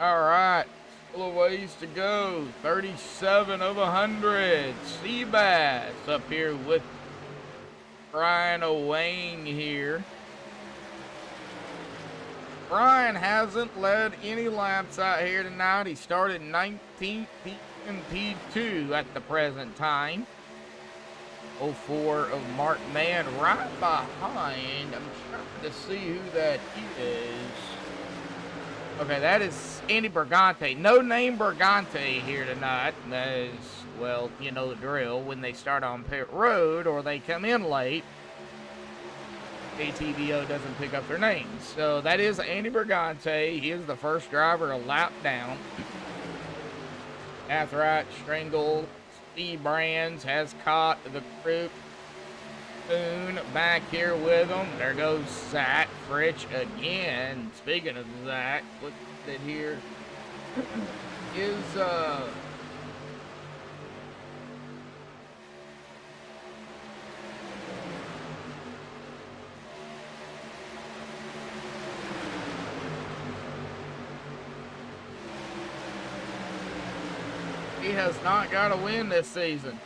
All right, still a ways to go. 37 of 100. Seabass up here with Brian Owain here. Brian hasn't led any laps out here tonight. He started 19th in P2 at the present time. 04 of Mark Mann right behind. I'm trying to see who that is. Okay, that is Andy Bergante. No name Bergante here tonight. That is, well, you know the drill. When they start on pit road or they come in late, ATVO doesn't pick up their names. So that is Andy Bergante. He is the first driver a lap down. Athright, Stringle, Steve Brands has caught the group. Boone back here with them. There goes Zach Fritch again. Speaking of Zach, look at it here. He has not got a win this season.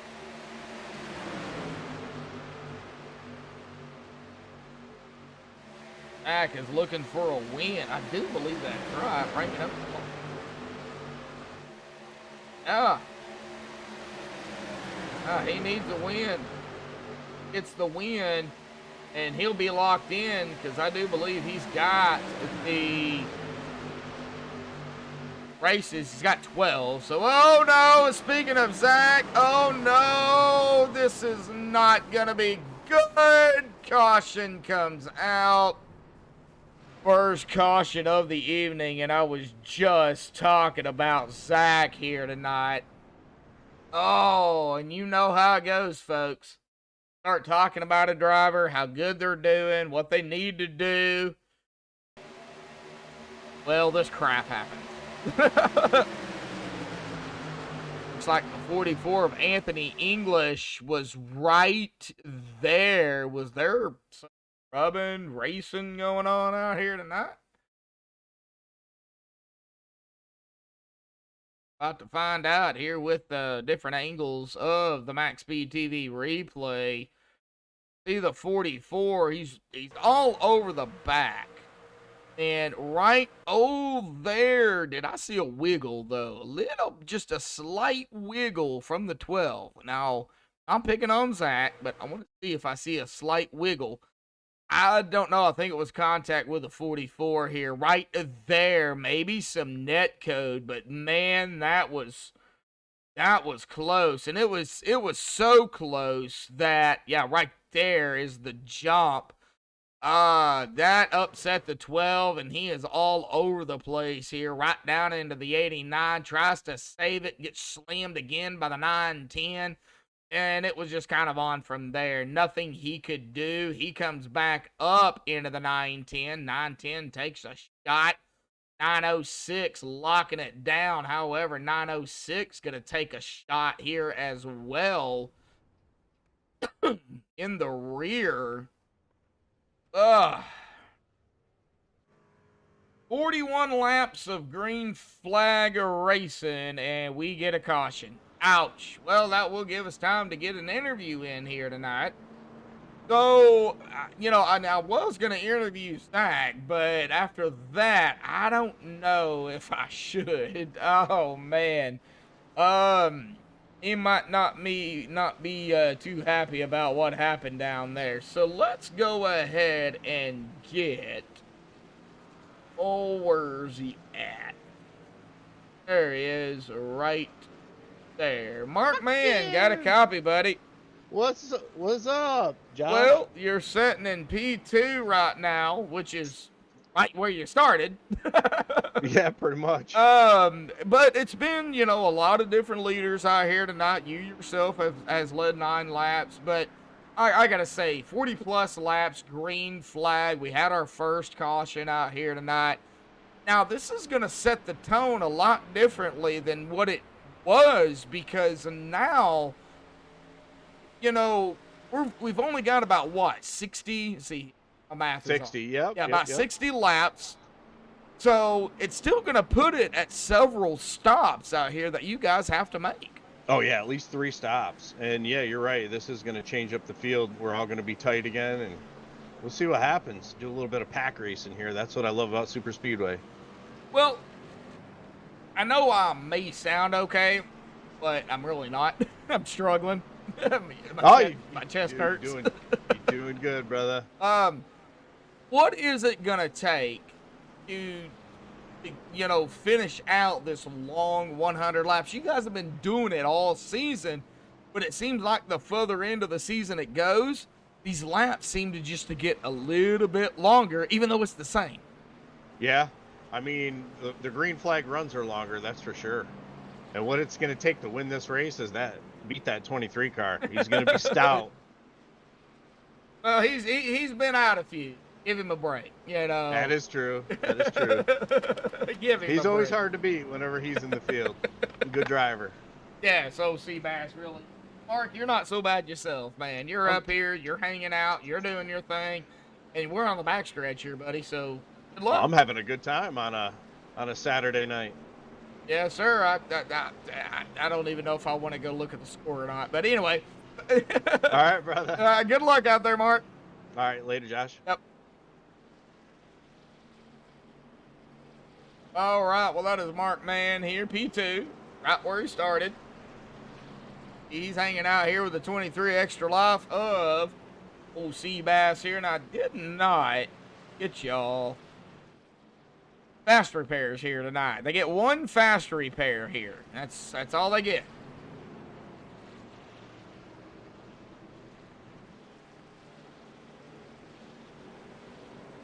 Zach is looking for a win. I do believe that's right. Bring it up. He needs a win. It's the win, and he'll be locked in because I do believe he's got the races. He's got 12. So, oh no, speaking of Zach, oh no, this is not going to be good. Caution comes out. First caution of the evening, and I was just talking about Zach here tonight. Oh, and you know how it goes, folks. Start talking about a driver, how good they're doing, what they need to do. Well, this crap happens. Looks like the 44 of Anthony English was right there. Was there some rubbing, racing going on out here tonight? About to find out here with the different angles of the MaxspeedTV replay. See the 44, he's all over the back. And right there, did I see a wiggle though? Just a slight wiggle from the 12. Now, I'm picking on Zach, but I want to see if I see a slight wiggle. I don't know. I think it was contact with the 44 here. Right there. Maybe some net code, but man, that was close. And it was so close that, yeah, right there is the jump. That upset the 12, and he is all over the place here. Right down into the 89. Tries to save it. Gets slammed again by the 910. And it was just kind of on from there. Nothing he could do. He comes back up into the 910. 910 takes a shot. 906 locking it down. However, 906 going to take a shot here as well. In the rear. 41 laps of green flag racing, and we get a caution. Ouch. Well, that will give us time to get an interview in here tonight. So, you know, I was going to interview Zach, but after that, I don't know if I should. Oh, man. He might not be too happy about what happened down there. So, let's go ahead and get... Oh, where's he at? There he is, right there. Mark Man, got a copy, buddy. What's up, John? Well, you're sitting in P2 right now, which is right where you started. Yeah, pretty much. But it's been, you know, a lot of different leaders out here tonight. You yourself has led 9 laps, but I gotta say, 40 plus laps, green flag. We had our first caution out here tonight. Now, this is gonna set the tone a lot differently than what it was, because now, you know, we've only got about what, 60? See, my math is 60, yep. Yeah, about 60 laps. So it's still going to put it at several stops out here that you guys have to make. Oh yeah, at least 3 stops. And yeah, you're right. This is going to change up the field. We're all going to be tight again, and we'll see what happens. Do a little bit of pack racing here. That's what I love about Superspeedway. Well, I know I may sound okay, but I'm really not. I'm struggling. my chest hurts. You're doing good, brother. What is it gonna take to, you know, finish out this long 100 laps? You guys have been doing it all season, but it seems like the further into the season it goes, these laps seem to just to get a little bit longer, even though it's the same. Yeah. I mean, the green flag runs are longer, that's for sure. And what it's going to take to win this race is beat that 23 car. He's going to be stout. Well, he's been out a few. Give him a break, you know. That is true. That is true. Give him He's a always break. hard to beat whenever he's in the field. Good driver. Yeah, so Seabass, really. Mark, you're not so bad yourself, man. You're up here, you're hanging out, you're doing your thing, and we're on the backstretch here, buddy, so good luck. I'm having a good time on a Saturday night. Yes, sir. I don't even know if I want to go look at the score or not. But anyway. All right, brother. Good luck out there, Mark. All right, later, Josh. Yep. All right. Well, that is Mark Mann here, P2, right where he started. He's hanging out here with the 23 Extra Life of old Sea Bass here, and I did not get y'all fast repairs here tonight. They get one fast repair here. That's all they get.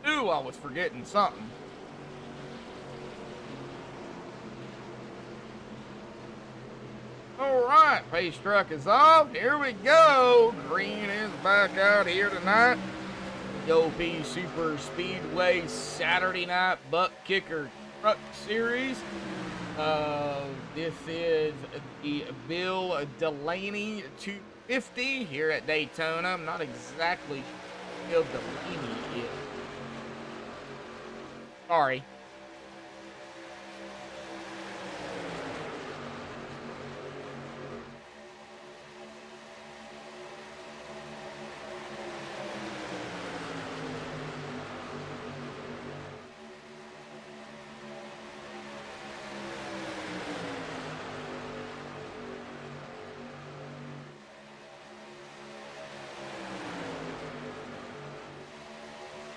Ooh, I was forgetting something. All right, pace truck is off. Here we go. Green is back out here tonight. The OP Super Speedway Saturday Night Buck Kicker Truck Series. This is the Bill Delaney 250 here at Daytona. I'm not exactly sure Bill Delaney is. Sorry.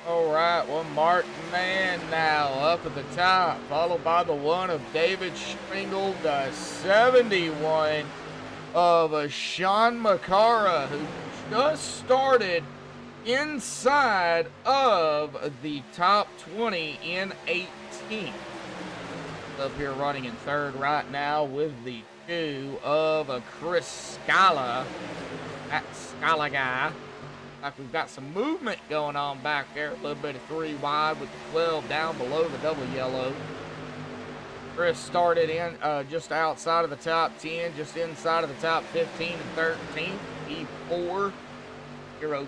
All right, well, Mark Mann now up at the top, followed by the one of David Stringle, the 71 of Sean Macara, who just started inside of the top 20 in 18th. Up here running in third right now with the 2 of Chris Scala. That Scala guy. Like we've got some movement going on back there. A little bit of 3 wide with the 12 down below the double yellow. Chris started in just outside of the top 10, just inside of the top 15 and 13. E4,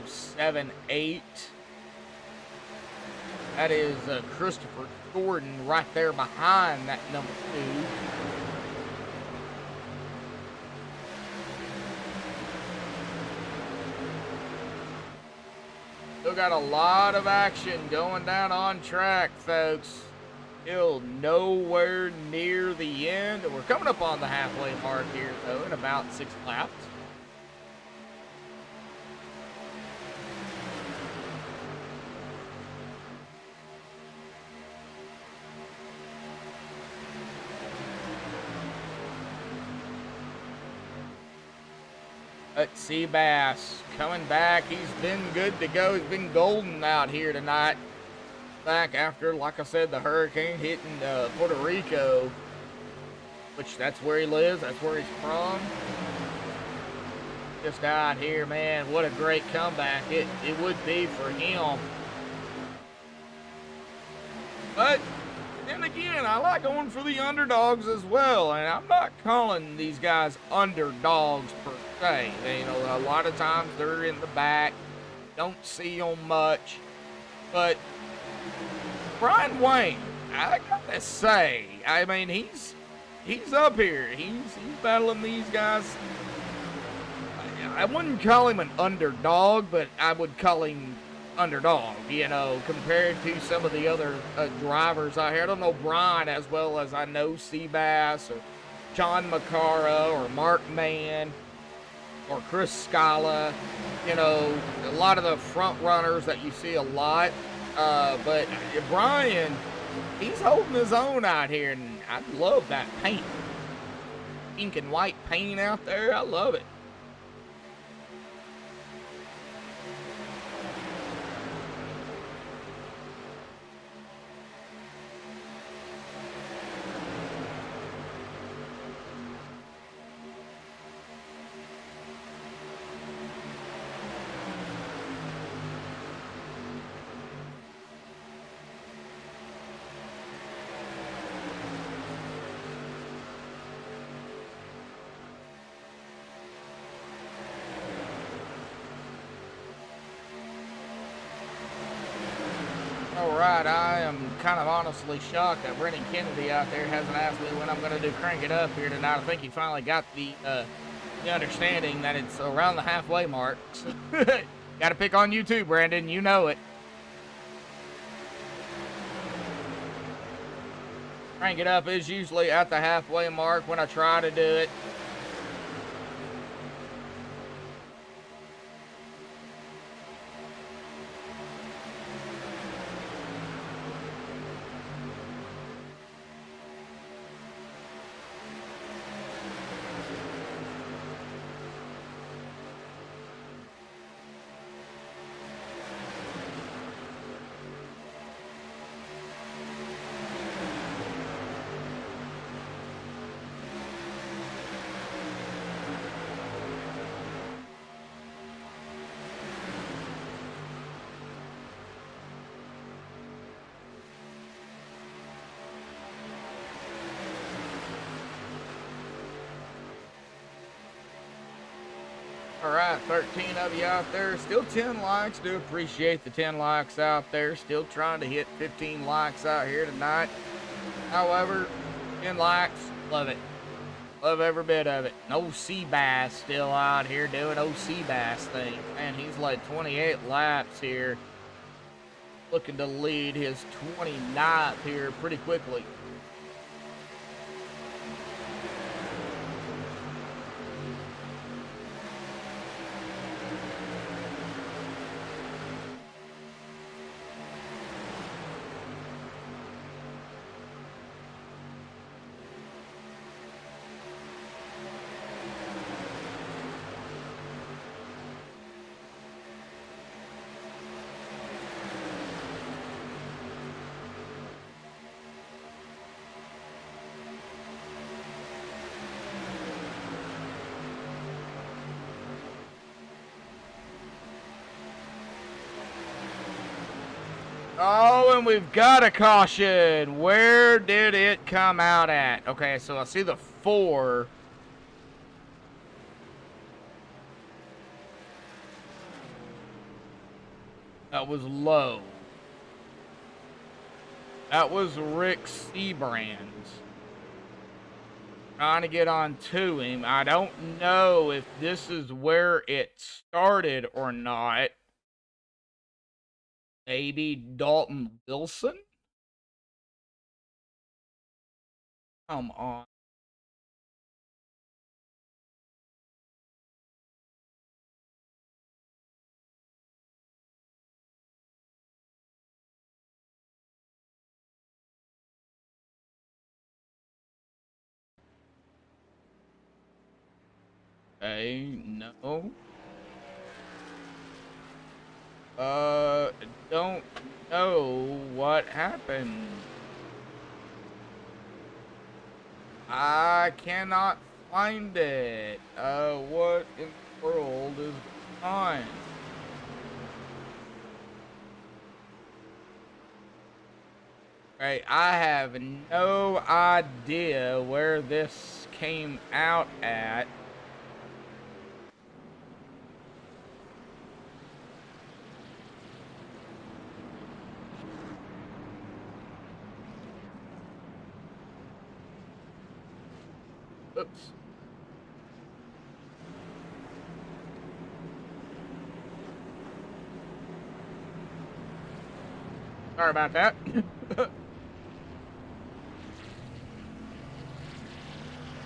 078. That is Christopher Gordon right there behind that number 2. Still got a lot of action going down on track, folks. Still nowhere near the end. We're coming up on the halfway mark here, though, in about 6 laps. Let's see, Bass coming back. He's been good to go. He's been golden out here tonight. Back after, like I said, the hurricane hitting Puerto Rico, which that's where he lives. That's where he's from. Just out here, man. What a great comeback it would be for him. But then again, I like going for the underdogs as well, and I'm not calling these guys underdogs per se. You know, a lot of times they're in the back, don't see them much, but Brian Wayne, I gotta say, I mean, he's up here. He's battling these guys. I wouldn't call him an underdog, but I would call him underdog, you know, compared to some of the other drivers out here. I don't know Brian as well as I know Seabass or John Macara or Mark Mann or Chris Scala, you know, a lot of the front runners that you see a lot. But Brian, he's holding his own out here, and I love that paint. Pink and white paint out there, I love it. All right, I am kind of honestly shocked that Brendan Kennedy out there hasn't asked me when I'm going to do Crank It Up here tonight. I think he finally got the understanding that it's around the halfway mark. Got to pick on you too, Brandon. You know it. Crank It Up is usually at the halfway mark when I try to do it. All right, 13 of you out there. Still 10 likes. Do appreciate the 10 likes out there. Still trying to hit 15 likes out here tonight. However, 10 likes, love it. Love every bit of it. No Seabass still out here doing Seabass thing. Man, he's led 28 laps here. Looking to lead his 29th here pretty quickly. Oh, and we've got a caution. Where did it come out at? Okay, so I see the 4. That was low. That was Rick Seabrand's. Trying to get on to him. I don't know if this is where it started or not. Maybe Dalton Wilson? Come on. Okay, no. Don't know what happened. I cannot find it. What in the world is on? Okay, I have no idea where this came out at. Oops. Sorry about that.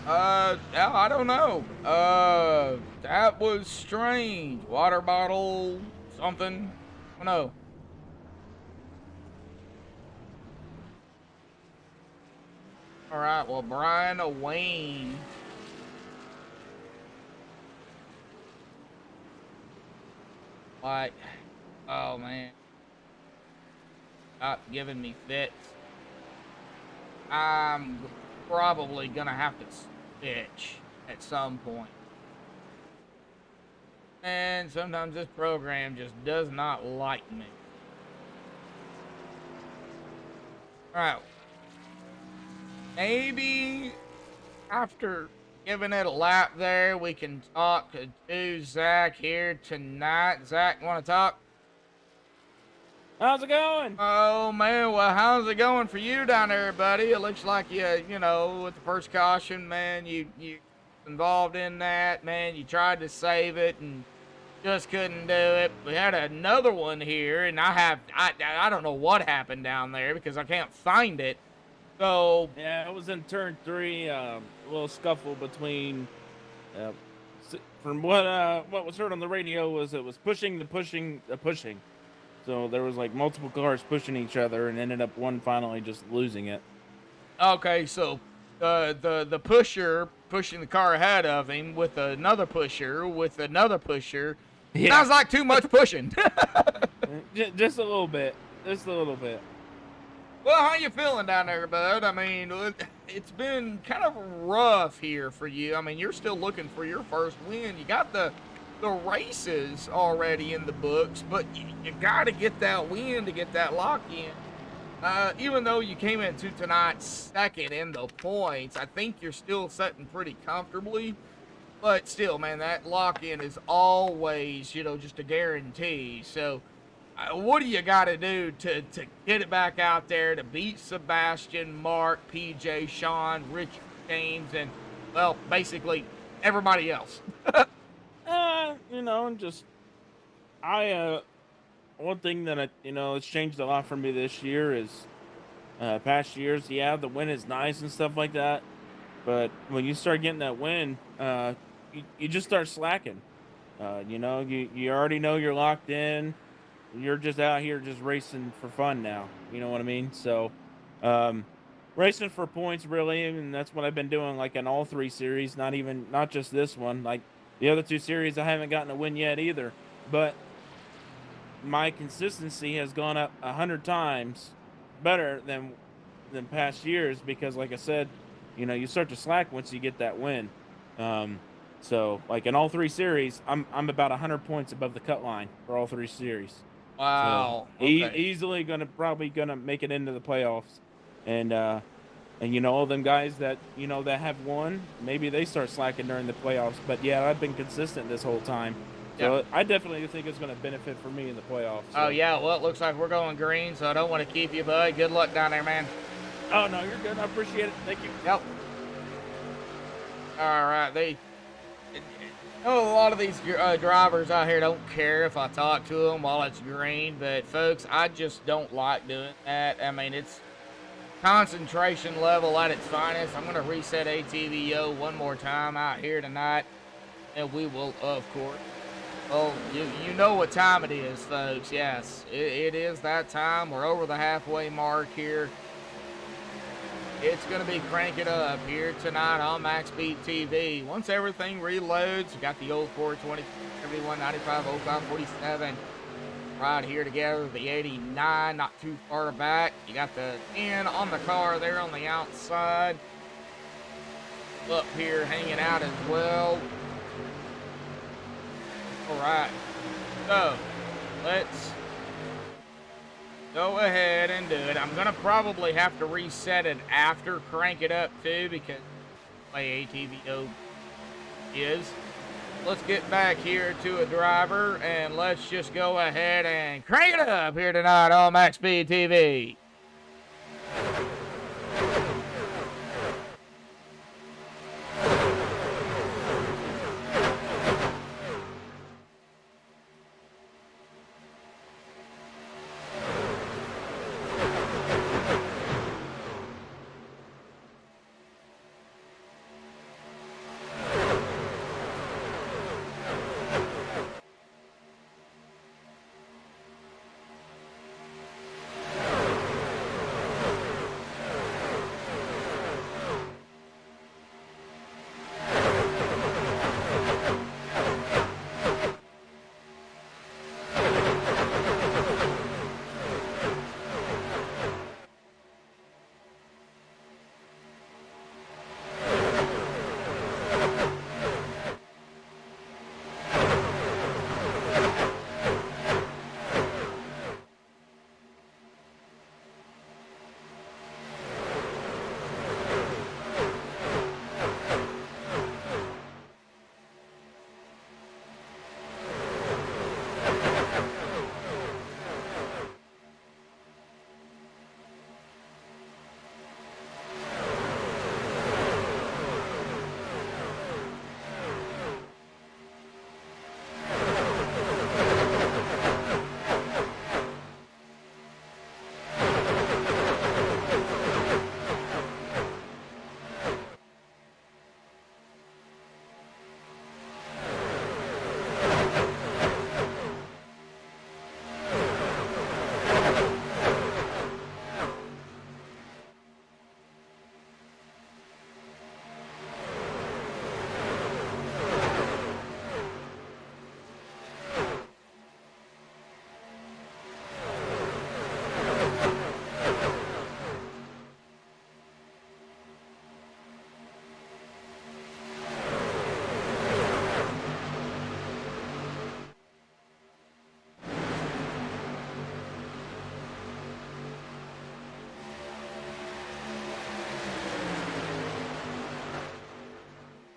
I don't know. That was strange. Water bottle, something. I don't know. All right, well, Brian Wayne. Like, oh man. Stop giving me fits. I'm probably gonna have to switch at some point. And sometimes this program just does not like me. All right. Maybe after giving it a lap there, we can talk to Zach here tonight. Zach, want to talk? How's it going? Oh man, well, how's it going for you down there, buddy? It looks like you know, with the first caution, man, you involved in that, man. You tried to save it and just couldn't do it. We had another one here, and I don't know what happened down there because I can't find it. So Yeah, it was in turn 3. A little scuffle between. From what was heard on the radio was it was pushing. So there was like multiple cars pushing each other, and ended up one finally just losing it. okay, so the pusher pushing the car ahead of him with another pusher with another pusher. Yeah. Sounds like too much pushing. Just a little bit. Just a little bit. Well, how you feeling down there, bud? I mean, it's been kind of rough here for you. I mean, you're still looking for your first win. You got the races already in the books, but you got to get that win to get that lock in. Even though you came into tonight second in the points, I think you're still sitting pretty comfortably. But still, man, that lock in is always, you know, just a guarantee. So, what do you got to do to get it back out there to beat Sebastian, Mark, PJ, Sean, Richard, James, and, well, basically everybody else? You know, just one thing that it's changed a lot for me this year is past years. Yeah, the win is nice and stuff like that, but when you start getting that win, you just start slacking. You know, you already know you're locked in. You're just out here just racing for fun now. You know what I mean? So, racing for points really, and that's what I've been doing. Like in all 3 series, not just this one. Like the other 2 series, I haven't gotten a win yet either. But my consistency has gone up 100 times better than past years because, like I said, you know, you start to slack once you get that win. So like in all 3 series, I'm about 100 points above the cut line for all 3 series. Wow. So, easily probably gonna make it into the playoffs, and you know all them guys that that have won, maybe they start slacking during the playoffs. But yeah, I've been consistent this whole time, so Yep. I definitely think it's gonna benefit for me in the playoffs. So. Oh, yeah, well, it looks like we're going green, so I don't want to keep you, bud. Good luck down there, man. Oh no, you're good. I appreciate it. Thank you. Yep. All right, a lot of these drivers out here don't care if I talk to them while it's green, but folks, I just don't like doing that. I mean, it's concentration level at its finest. I'm going to reset ATVO one more time out here tonight, and we will, of course. Oh, you know what time it is, folks. Yes, it is that time. We're over the halfway mark here. It's going to be Crank It Up here tonight on MaxspeedTV. Once everything reloads, you got the old 420, 71, 95, 05, 47 right here together. The 89, not too far back. You got the 10 on the car there on the outside. Up here hanging out as well. All right. So, let's go ahead and do it. I'm going to probably have to reset it after Crank It Up too because the way ATVO is. Let's get back here to a driver and let's just go ahead and crank it up here tonight on MaxspeedTV.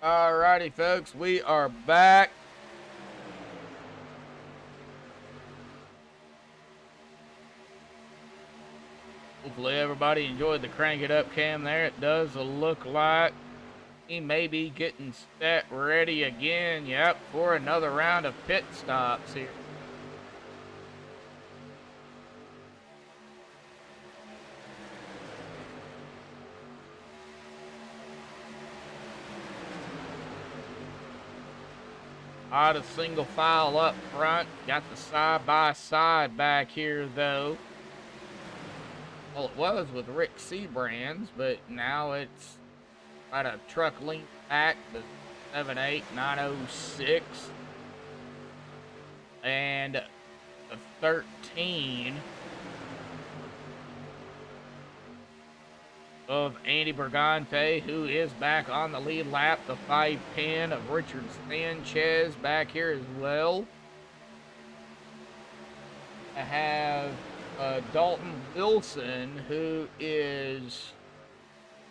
Alrighty, folks, we are back. Hopefully everybody enjoyed the crank it up cam there. It does look like he may be getting set ready again. Yep, for another round of pit stops here. Out of single file up front. Got the side-by-side back here, though. Well, it was with Rick Seabrands, but now it's got a truck length back, the 78906. And the 13 of Andy Bergante, who is back on the lead lap. The 510 of Richard Sanchez back here as well. I have Dalton Wilson, who is...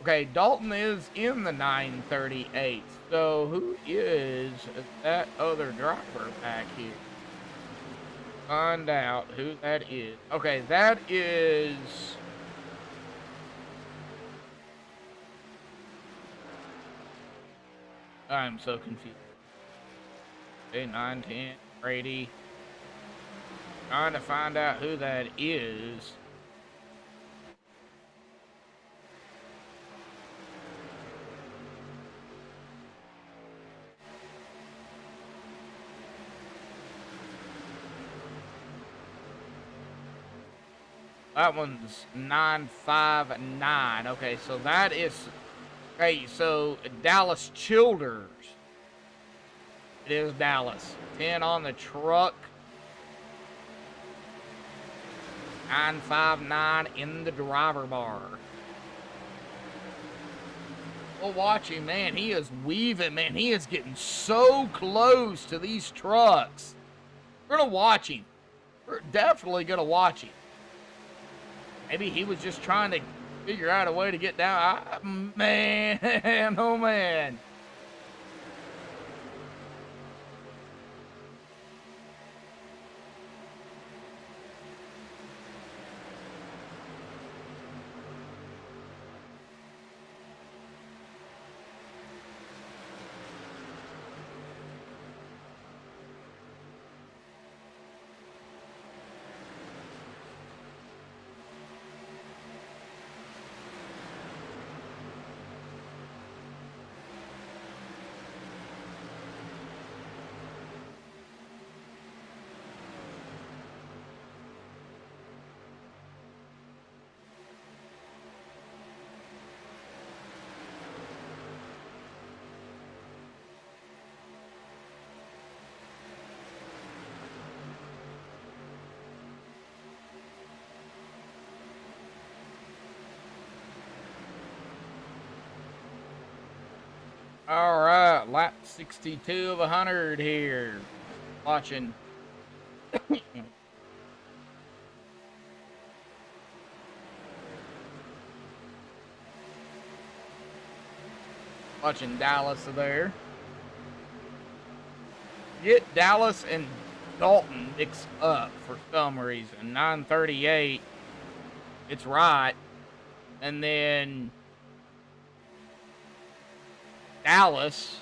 Okay, Dalton is in the 938. So who is that other driver back here? Find out who that is. Okay, that is... I'm so confused. Okay, 910, Brady. Trying to find out who that is. That one's 959. Okay, so that is... Okay, so Dallas Childers. It is Dallas. 10 on the truck. 959 in the driver bar. We'll watch him, man. He is weaving, man. He is getting so close to these trucks. We're going to watch him. We're definitely going to watch him. Maybe he was just trying to figure out a way to get down. Man, oh man. All right, lap 62 of 100 here. Watching. Watching Dallas there. Get Dallas and Dalton mixed up for some reason. 938. It's right. And then Dallas.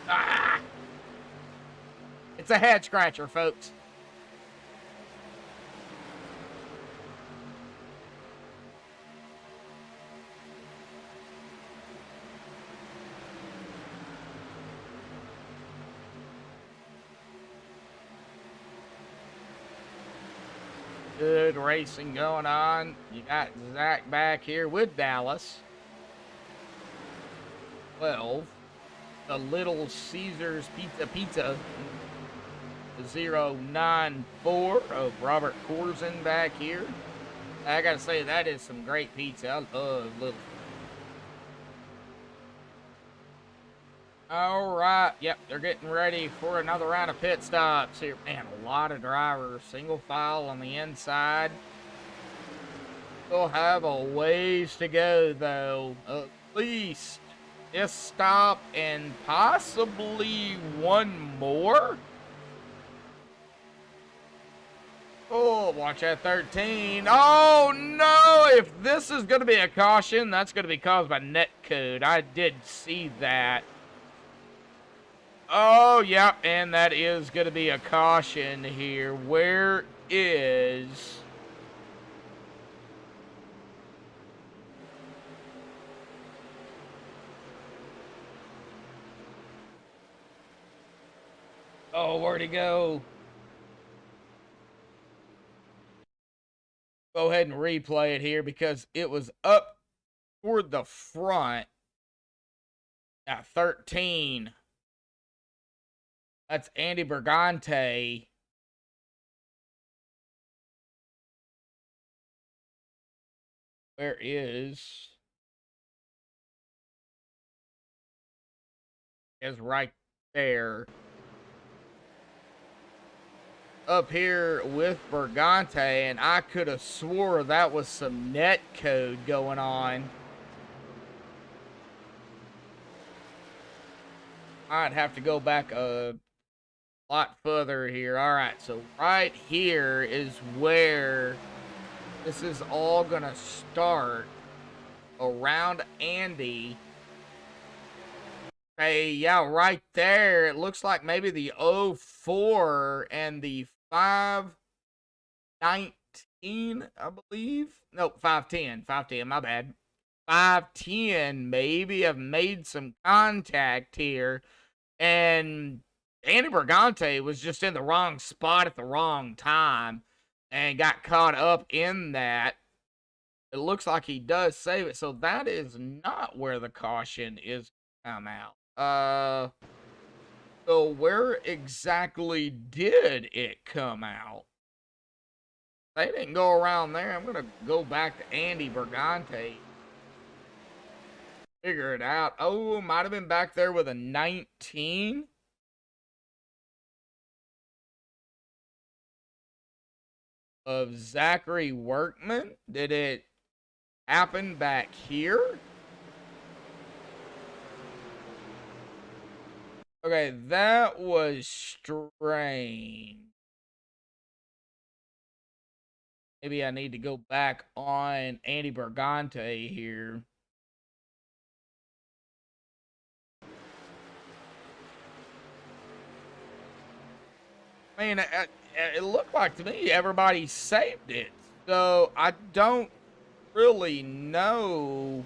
Ah! It's a head scratcher, folks. Good racing going on. You got Zach back here with Dallas. 12. The Little Caesars Pizza 094 of Robert Corzin back here. I gotta say, that is some great pizza. I love Little. All right, yep, they're getting ready for another round of pit stops here. Man, a lot of drivers, single file on the inside. We'll have a ways to go, though. At least this stop and possibly one more. Oh, watch that 13. Oh, no. If this is going to be a caution, that's going to be caused by netcode. I did see that. Oh, yep. And that is going to be a caution here. Where is... Oh, where'd he go? Go ahead and replay it here because it was up toward the front at 13. That's Andy Bergante. Where is right there. Up here with Bergante, and I could have swore that was some net code going on. I'd have to go back a lot further here. All right, so right here is where this is all gonna start around Andy. Hey, yeah, right there. It looks like maybe the 04 and the 519, I believe. No, 510. 510, my bad. 510 maybe have made some contact here. And Andy Bergante was just in the wrong spot at the wrong time and got caught up in that. It looks like he does save it. So that is not where the caution is come out. So where exactly did it come out? They didn't go around there. I'm gonna go back to Andy Bergante. Figure it out. Oh, might have been back there with a 19. Of Zachary Workman. Did it happen back here? Okay, that was strange. Maybe I need to go back on Andy Bergante here. I mean, it looked like to me everybody saved it. So I don't really know.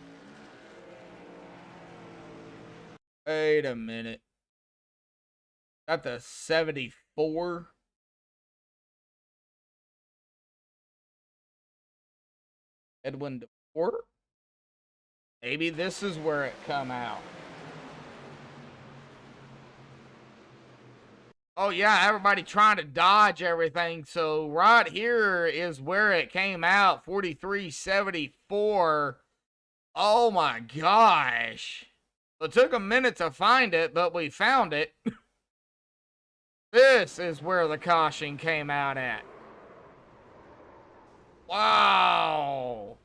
Wait a minute. Got the 74. Edwin DePort. Maybe this is where it come out. Oh yeah, everybody trying to dodge everything. So right here is where it came out. 4374. Oh my gosh. It took a minute to find it, but we found it. This is where the caution came out at. Wow.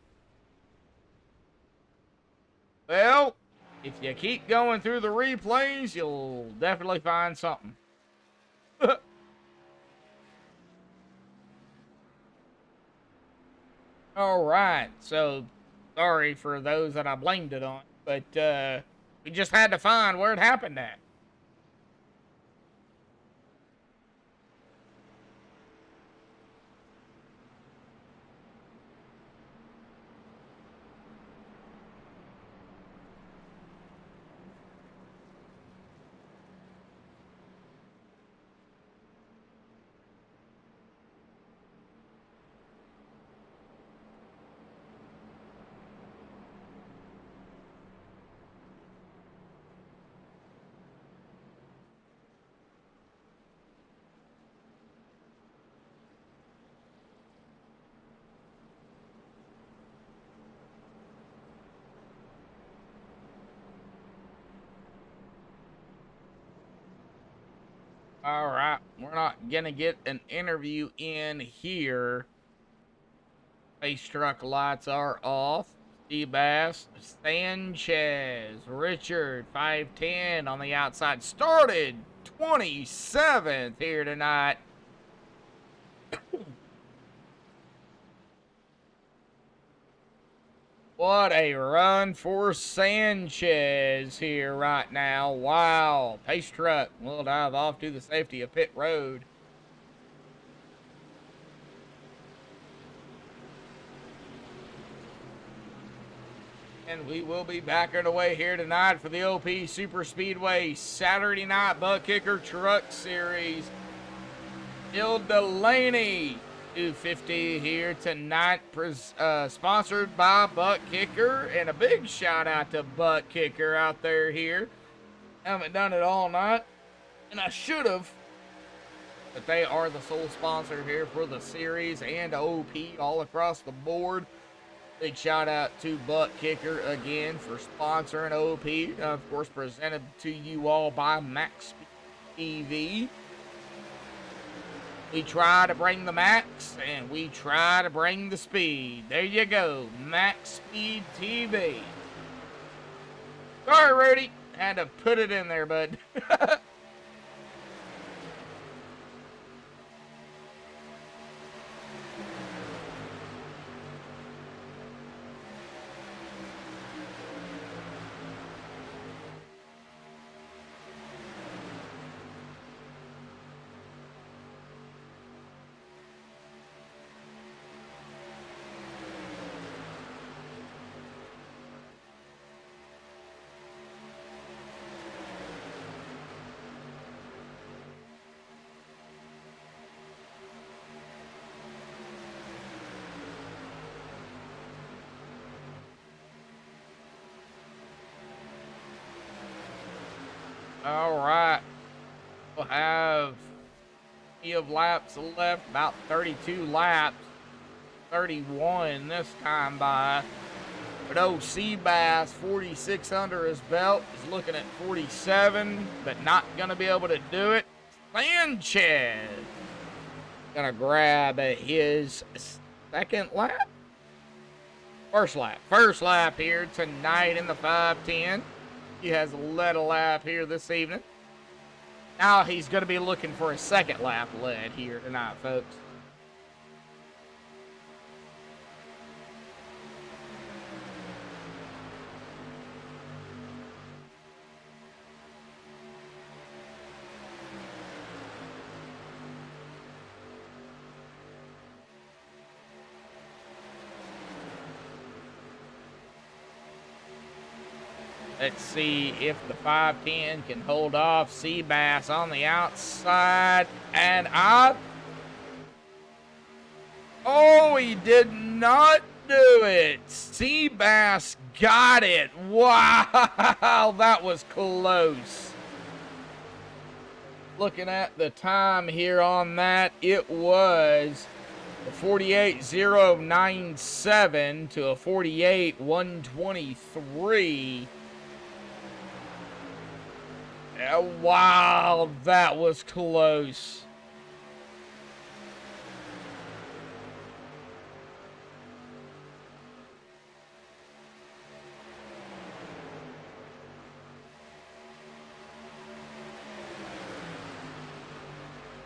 Well, if you keep going through the replays, you'll definitely find something. All right, so sorry for those that I blamed it on, but we just had to find where it happened at. All right, we're not gonna get an interview in here. Face truck lights are off. Seabass, Sanchez, Richard, 510 on the outside. Started 27th here tonight. What a run for Sanchez here right now. Wow. Pace truck will dive off to the safety of pit road. And we will be backing away here tonight for the OP Superspeedway Saturday Night Butt Kicker Truck Series. Bill Delaney 250 here tonight, sponsored by Butt Kicker. And a big shout out to Butt Kicker out there here. Haven't done it all night, and I should have. But they are the sole sponsor here for the series and OP all across the board. Big shout out to Butt Kicker again for sponsoring OP. Of course, presented to you all by MaxspeedTV. We try to bring the max, and we try to bring the speed. There you go, MaxspeedTV. Sorry, Rudy. Had to put it in there, bud. All right, we'll have plenty of laps left, about 32 laps, 31 this time by. But Seabass, 46 under his belt, is looking at 47, but not going to be able to do it. Sanchez going to grab his second lap. First lap here tonight in the 510. He has led a lap here this evening. Now he's going to be looking for a second lap led here tonight, folks. Let's see if the 510 can hold off Seabass on the outside. And oh, he did not do it. Seabass got it. Wow, that was close. Looking at the time here on that, it was a 48.097 to a 48.123. Wow, that was close.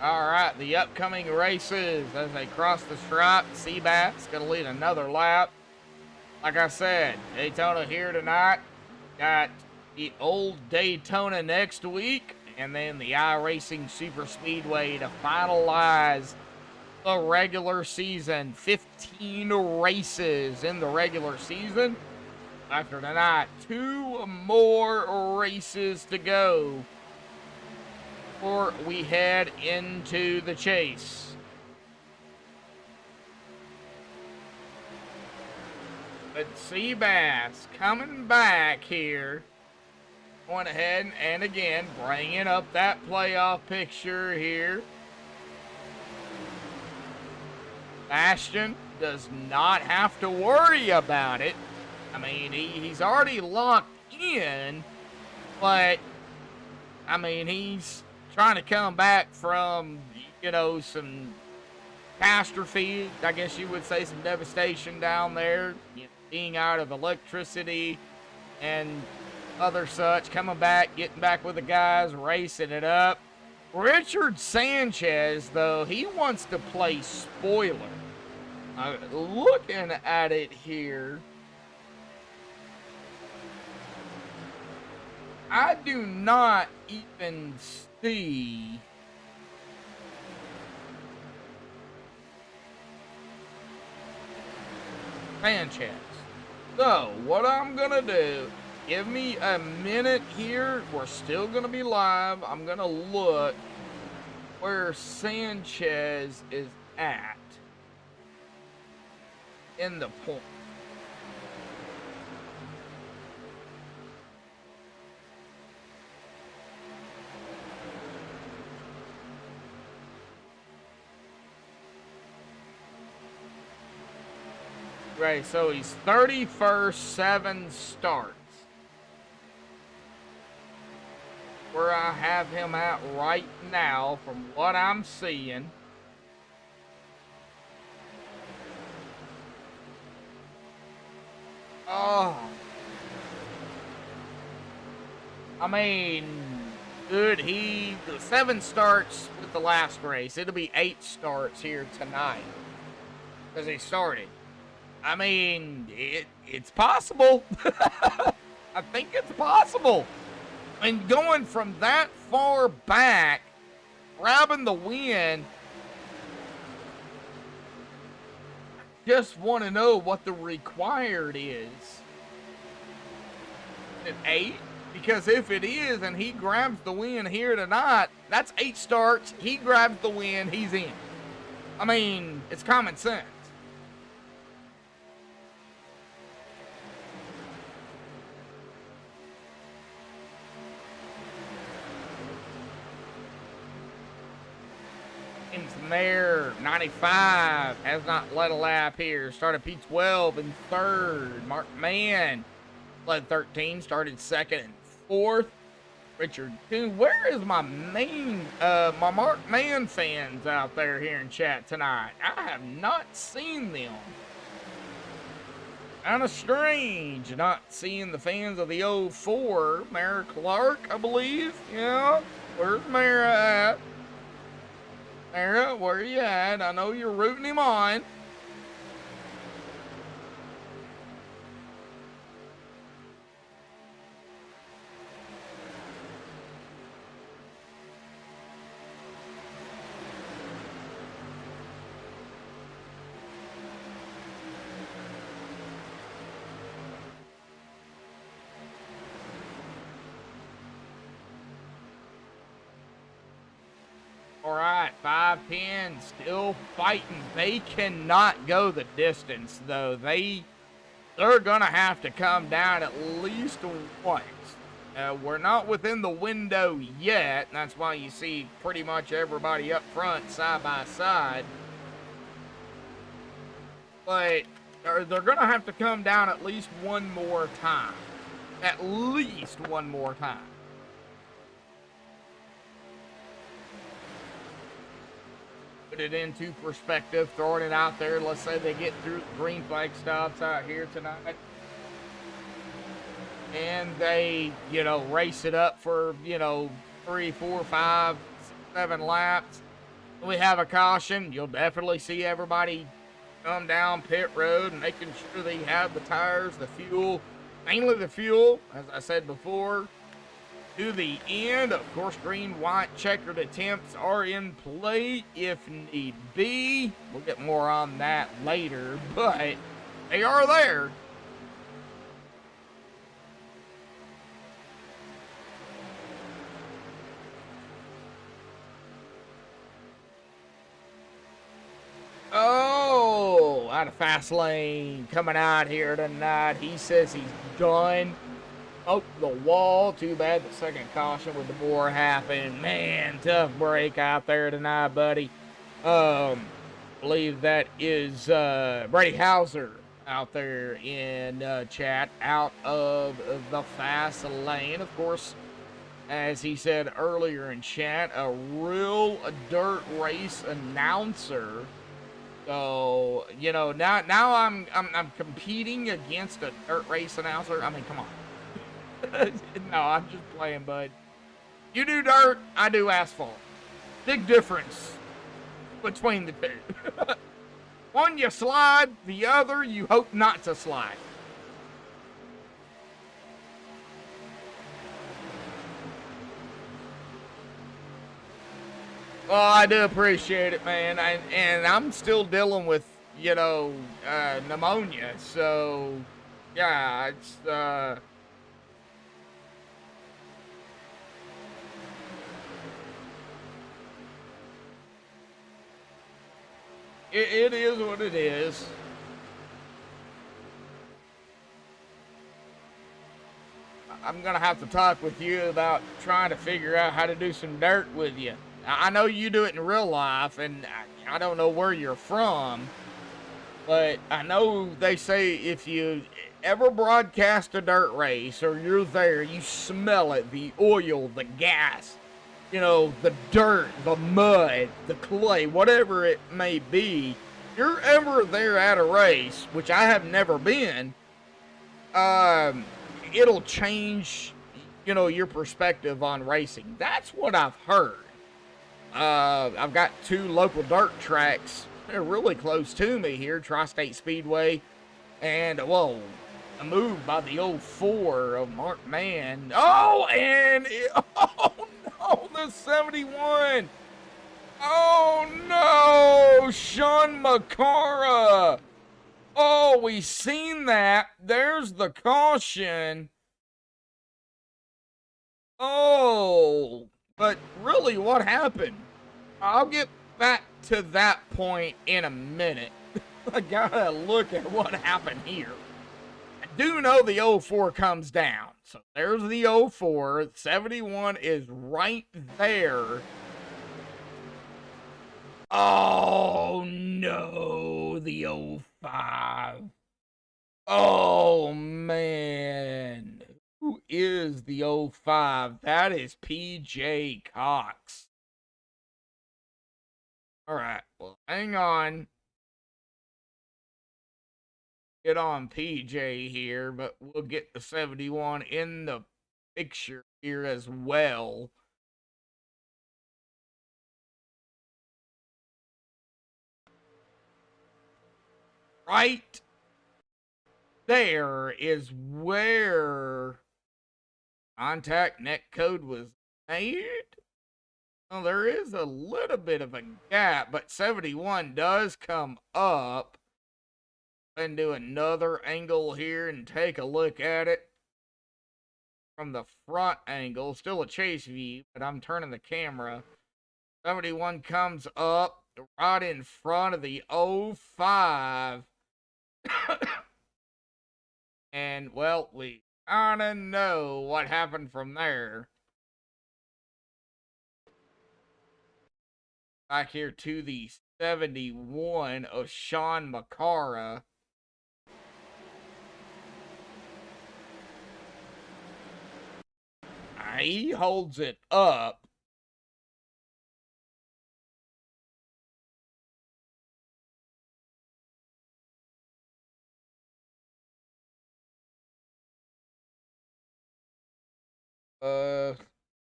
All right, the upcoming races as they cross the stripe. Seabass going to lead another lap. Like I said, Daytona here tonight. Got the old Daytona next week, and then the iRacing Superspeedway to finalize the regular season. 15 races in the regular season. After tonight, 2 more races to go before we head into the chase. But Seabass coming back here. Going ahead and again bringing up that playoff picture here. Bastion does not have to worry about it. I mean, he's already locked in, but I mean, he's trying to come back from, you know, some catastrophe, I guess you would say, some devastation down there. You know, being out of electricity and other such, coming back, getting back with the guys, racing it up. Richard Sanchez, though, he wants to play spoiler. Looking at it here, I do not even see Sanchez. So, what I'm gonna do, give me a minute here. We're still gonna be live. I'm gonna look where Sanchez is at in the point. Right, so he's 31st, 7 starts. Where I have him at right now, from what I'm seeing. Oh. I mean, dude, the 7 starts with the last race. It'll be 8 starts here tonight. Because he started. I mean, it's possible. I think it's possible. And going from that far back, grabbing the win, just want to know what the required is. Is it 8? Because if it is and he grabs the win here tonight, that's 8 starts. He grabs the win, he's in. I mean, it's common sense. There, 95, has not led a lap here. Started P12 in 3rd. Mark Mann led 13, started 2nd and 4th. Richard 2. Where is my my Mark Mann fans out there here in chat tonight? I have not seen them. Kind of strange not seeing the fans of the 04. Mara Clark, I believe. Yeah, where's Mara at? Mara, where you at? I know you're rooting him on. All right, 5-10, still fighting. They cannot go the distance, though. They're going to have to come down at least once. We're not within the window yet. That's why you see pretty much everybody up front side by side. But they're going to have to come down at least one more time. At least one more time. Put it into perspective, throwing it out there. Let's say they get through the green flag stops out here tonight. And they, race it up for, 3, 4, 5, 7 laps. We have a caution. You'll definitely see everybody come down pit road and making sure they have the tires, the fuel, mainly the fuel, as I said before, to the end. Of course, green, white, checkered attempts are in play if need be. We'll get more on that later, but they are there. Oh, out of fast lane, coming out here tonight. He says he's done. Oh, the wall. Too bad the second caution with the bore happened. Man, tough break out there tonight, buddy. Believe that is Brady Hauser out there in chat, out of the fast lane. Of course, as he said earlier in chat, a real dirt race announcer So, you know, now I'm competing against a dirt race announcer. I mean, come on. No, I'm just playing, bud. You do dirt, I do asphalt. Big difference between the two. One you slide, the other you hope not to slide. Well, I do appreciate it, man. And I'm still dealing with, you know, pneumonia. So, yeah, it's, it is what it is. I'm going to have to talk with you about trying to figure out how to do some dirt with you. I know you do it in real life, and I don't know where you're from, but I know they say if you ever broadcast a dirt race or you're there, you smell it, the oil, the gas, you know, the dirt, the mud, the clay, whatever it may be. If you're ever there at a race, which I have never been, it'll change, you know, your perspective on racing. That's what I've heard. I've got 2 local dirt tracks. They're really close to me here, Tri-State Speedway, and, whoa, a move by the 04 of Mark Mann. Oh, and, oh, no, the 71. Oh, no, Sean Macara. Oh, we seen that. There's the caution. Oh, but really, what happened? I'll get back to that point in a minute. I gotta look at what happened here. I do know the 04 comes down. So there's the 04. 71 is right there. Oh, no, the 05. Oh, man. Who is the 05? That is PJ Cox. All right, well, hang on. Get on PJ here, but we'll get the 71 in the picture here as well. Right there is where contact net code was made. Well, there is a little bit of a gap, but 71 does come up. And do another angle here and take a look at it from the front angle. Still a chase view, but I'm turning the camera. 71 comes up right in front of the 05. And, well, we kind of know what happened from there. Back here to the 71 of Sean Macara. He holds it up.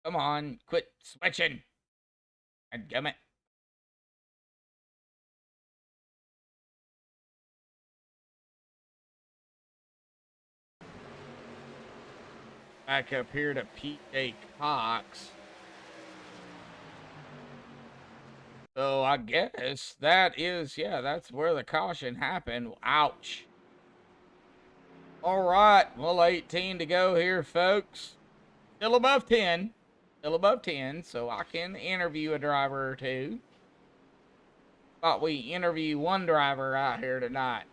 Come on, quit switching. Goddammit. Back up here to PJ Cox. So I guess that is, yeah, that's where the caution happened. Ouch. All right, well, 18 to go here, folks. Still above 10. Still above 10, so I can interview a driver or two. Thought we interview one driver out here tonight.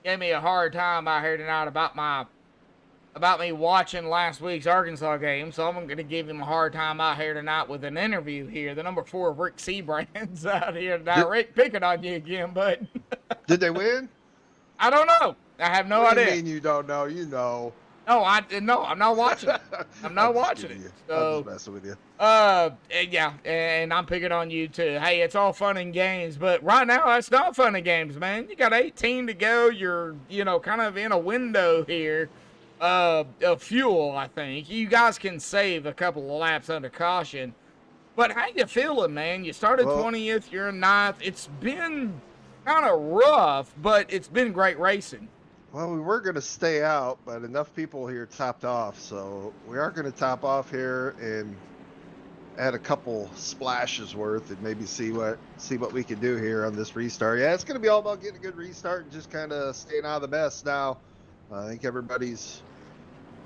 Gave me a hard time out here tonight about me watching last week's Arkansas game, so I'm going to give him a hard time out here tonight with an interview here. The number 4 of Rick Seabrand's out here tonight. Rick, picking on you again, but Did they win? I don't know. I have no What do idea. you mean you don't know? You know. No, I'm not watching it. I'm not watching it. I'm So, just messing with you. yeah, and I'm picking on you too. Hey, it's all fun and games, but right now it's not fun and games, man. You got 18 to go. You're, kind of in a window here of fuel, I think. You guys can save a couple of laps under caution. But how you feeling, man? You started 20th, you're in 9th. It's been kind of rough, but it's been great racing. Well, we were going to stay out, but enough people here topped off, so we are going to top off here and add a couple splashes worth and maybe see what we can do here on this restart. Yeah, it's going to be all about getting a good restart and just kind of staying out of the mess now. I think everybody's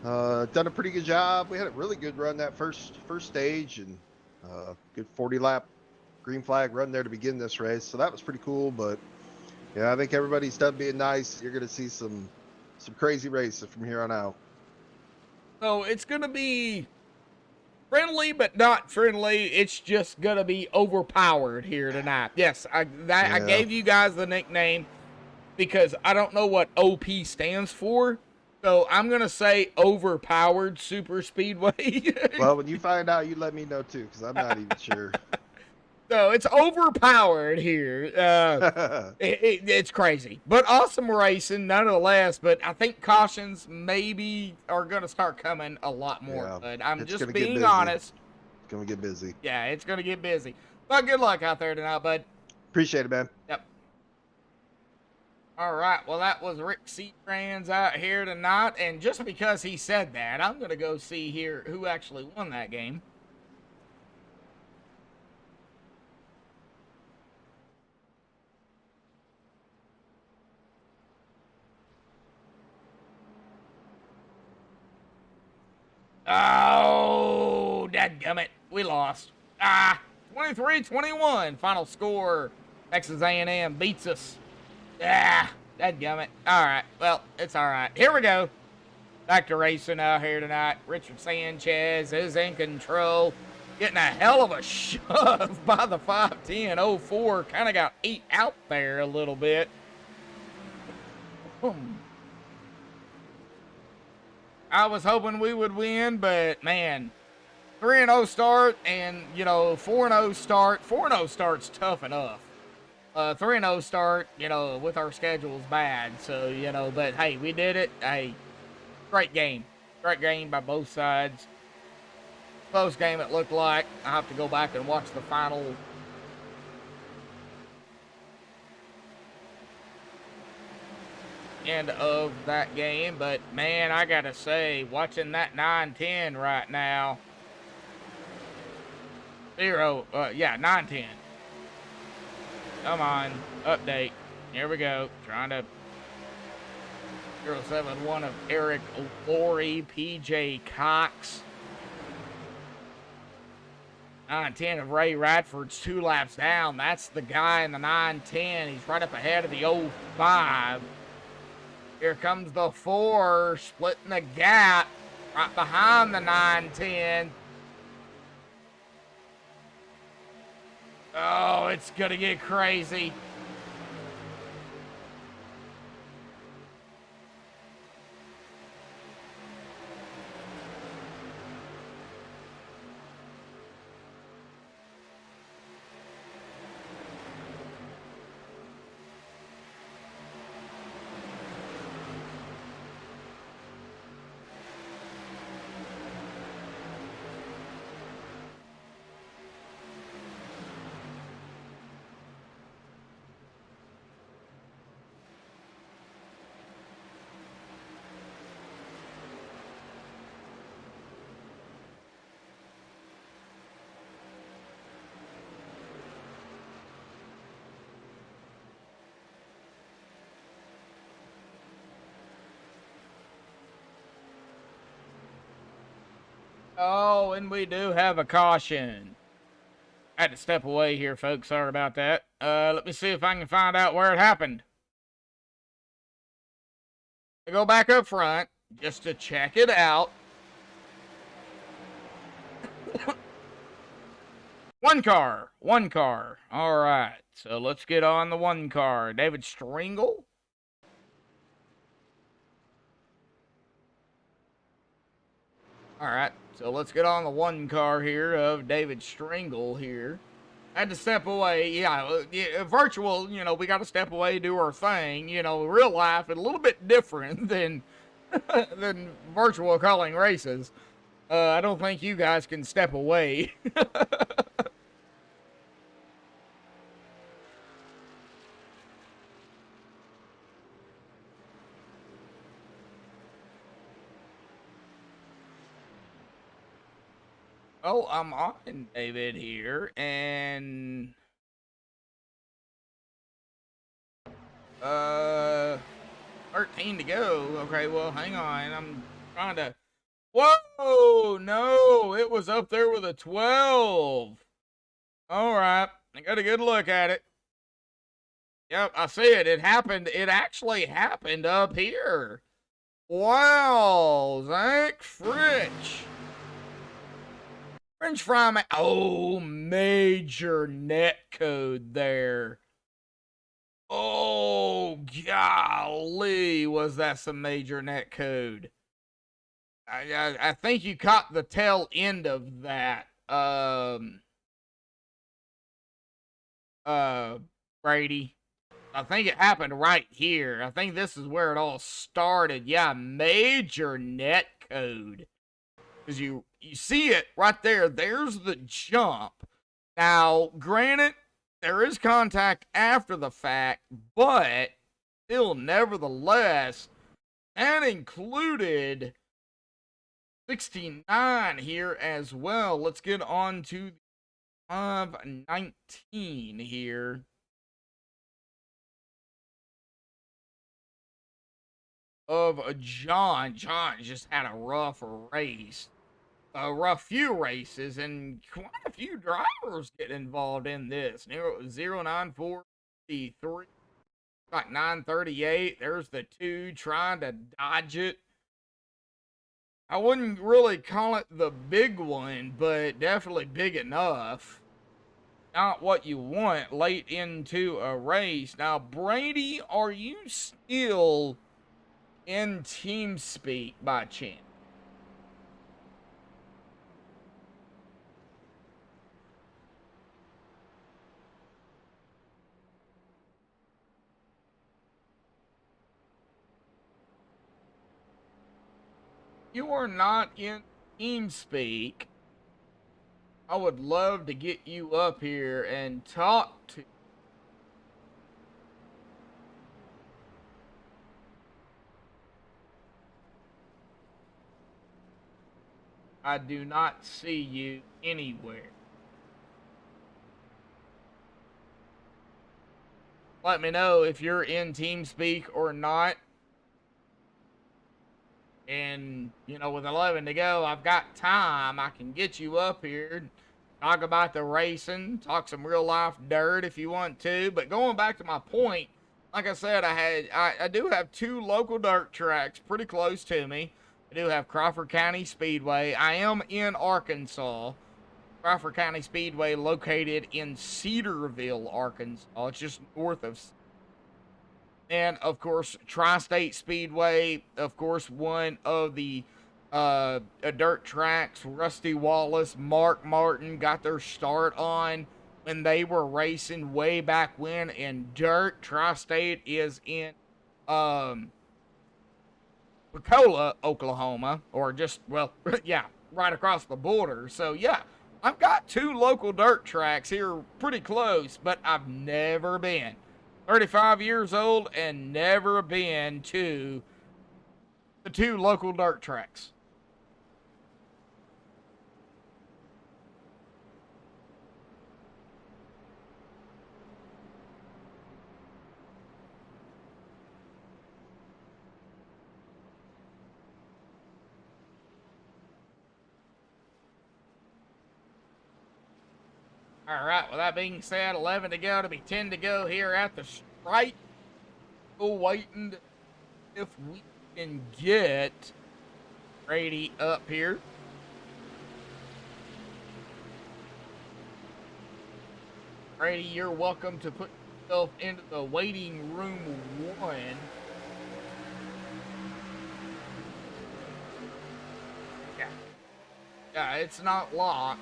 done a pretty good job. We had a really good run that first stage, and good 40-lap green flag run there to begin this race, so that was pretty cool. But yeah, I think everybody's done being nice. You're going to see some crazy racing from here on out. So it's going to be friendly, but not friendly. It's just going to be overpowered here tonight. Yes, I gave you guys the nickname because I don't know what OP stands for. So I'm going to say overpowered super speedway. Well, when you find out, you let me know too, because I'm not even sure. So it's overpowered here. It's crazy, but awesome racing nonetheless. But I think cautions maybe are going to start coming a lot more. Yeah, but I'm it's just gonna get being busy. honest. It's going to get busy. Yeah, it's going to get busy. But good luck out there tonight, bud. Appreciate it, man. Yep. All right. Well, that was Rick Seatrans out here tonight. And just because he said that, I'm going to go see here who actually won that game. Oh, dadgummit. We lost. 23-21. Final score. Texas A&M beats us. Dadgummit. All right. Well, it's all right. Here we go. Back to racing out here tonight. Richard Sanchez is in control. Getting a hell of a shove by the 510-04. Kind of got ate out there a little bit. I was hoping we would win, but man, 3-0 start and 4-0 start. 4-0 start's tough enough. 3-0 start, with our schedule's bad. So, but hey, we did it. Hey, great game. Great game by both sides. Close game it looked like. I have to go back and watch the final end of that game, but man, I gotta say, watching that 9-10 right now, 9-10. Come on, update. Here we go. Trying to 071 of Eric Laurie, PJ Cox. 9-10 of Ray Radford's 2 laps down. That's the guy in the 9-10. He's right up ahead of the 05. Here comes the 4, splitting the gap right behind the 9-10. Oh, it's going to get crazy. Oh, and we do have a caution. I had to step away here, folks. Sorry about that. Let me see if I can find out where it happened. I go back up front just to check it out. One car. All right. So let's get on the one car. David Stringle. All right, so let's get on the one car here of David Stringle here. I had to step away. Yeah, virtual, you know, we got to step away, do our thing. You know, real life is a little bit different than than virtual calling races. I don't think you guys can step away. Oh, I'm on David here, and 13 to go. Okay, well, hang on. I'm trying to. Whoa, no, it was up there with a 12. All right, I got a good look at it. Yep, I see it. It happened. It actually happened up here. Wow, Zach Fritch. French fry man. Oh, major net code there. Oh, golly, was that some major net code? I think you caught the tail end of that. Brady. I think it happened right here. I think this is where it all started. Yeah, major net code. Because you see it right there. There's the jump. Now, granted, there is contact after the fact, but still, nevertheless, that included 69 here as well. Let's get on to 519 here. Of John. John just had a rough race. A rough few races, and quite a few drivers get involved in this. 09453, like 938. There's the 2 trying to dodge it. I wouldn't really call it the big one, but definitely big enough. Not what you want late into a race. Now, Brady, are you still in TeamSpeak by chance? You are not in TeamSpeak, I would love to get you up here and talk to. I do not see you anywhere. Let me know if you're in TeamSpeak or not. And, you know, with 11 to go, I've got time. I can get you up here, talk about the racing, talk some real life dirt if you want to. But going back to my point, like I said, I do have 2 local dirt tracks pretty close to me. I do have Crawford County Speedway. I am in Arkansas. Crawford County Speedway located in Cedarville, Arkansas. It's just north of. And, of course, Tri-State Speedway, of course, one of the dirt tracks Rusty Wallace, Mark Martin got their start on when they were racing way back when in dirt. Tri-State is in Wacola, Oklahoma, or just, well, yeah, right across the border. So, yeah, I've got 2 local dirt tracks here pretty close, but I've never been. 35 years old and never been to the 2 local dirt tracks. All right, with that being said, 11 to go to be 10 to go here at the stripe. Still waiting to, if we can get Brady up here. Brady, you're welcome to put yourself into the waiting room 1. Yeah. Yeah, it's not locked.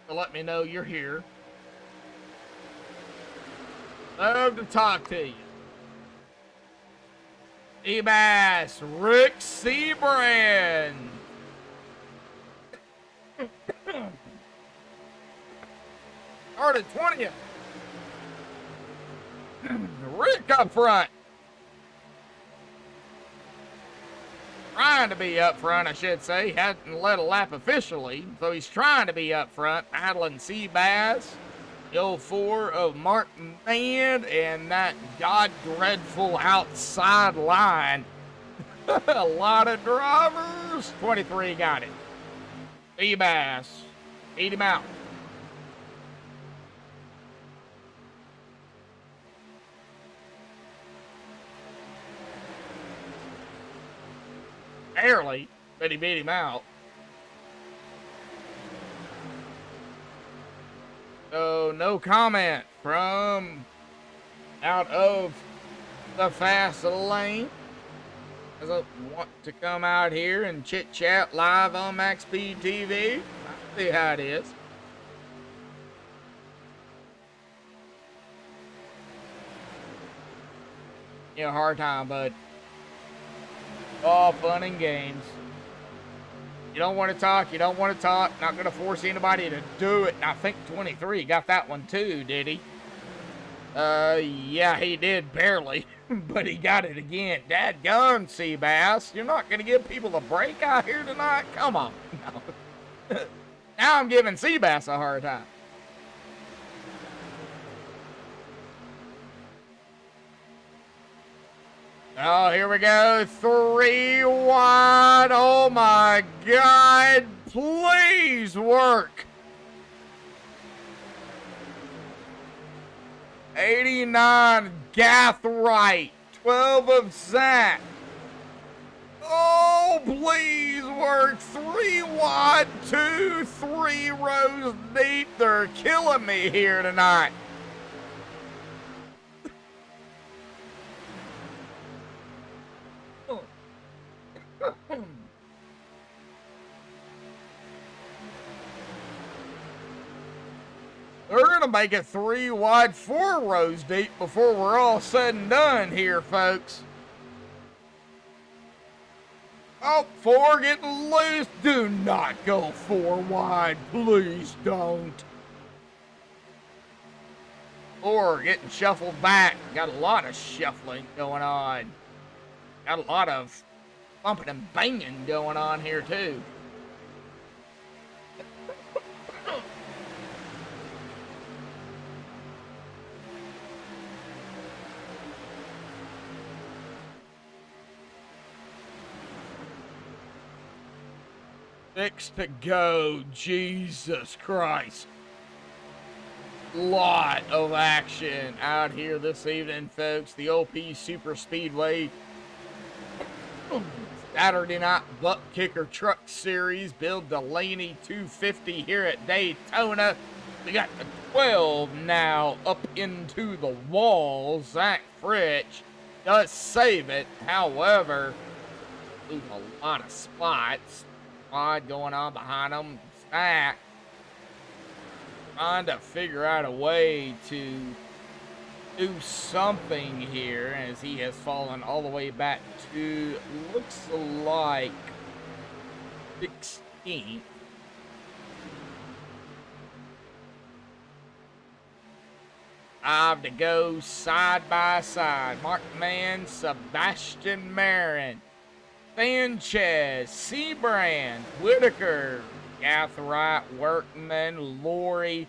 So let me know you're here. Love to talk to you. Seabass, Rick Seabrand. Started 20th. Rick up front. Trying to be up front, I should say. He hadn't led a lap officially, so he's trying to be up front. Battling Seabass, the 04 of Mark Mann, and that god dreadful outside line. A lot of drivers. 23 got it. Seabass, beat him out. Barely, but he beat him out. So no comment from out of the fast lane. Doesn't want to come out here and chit chat live on MaxspeedTV. I see how it is. You know, hard time, bud. All fun and games. You don't want to talk, you don't want to talk. Not going to force anybody to do it. And I think 23 got that one too, did he? Yeah, he did barely. But he got it again. Dadgum, Seabass. You're not going to give people a break out here tonight? Come on. No. Now I'm giving Seabass a hard time. Oh, here we go. 3 wide. Oh, my God. Please work. 89, Gathright. 12 of Zach. Oh, please work. 3 wide, 2, 3 rows deep. They're killing me here tonight. They're going to make it 3 wide, 4 rows deep before we're all said and done here, folks. Oh, 4 getting loose. Do not go 4 wide. Please don't. 4 getting shuffled back. Got a lot of shuffling going on. Got a lot of bumping and banging going on here, too. Six to go. Jesus Christ. Lot of action out here this evening, folks. The OP Superspeedway Saturday Night Butt Kicker Truck Series. Bill Delaney 250 here at Daytona. We got the 12 now up into the wall. Zach Fritch does save it. However, lose a lot of spots. Odd going on behind him. Zach trying to figure out a way to do something here as he has fallen all the way back to, looks like 16th. Five to go side by side. Mark Mann, Sebastian Marin, Sanchez, Seabrand, Whitaker, Gathright, Workman, Lori,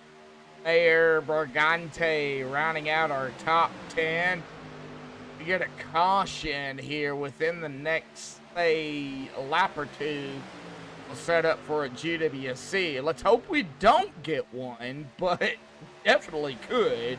Mayer, Brigante, rounding out our top 10. We get a caution here within the next, say, lap or two. We'll set up for a GWC. Let's hope we don't get one, but definitely could.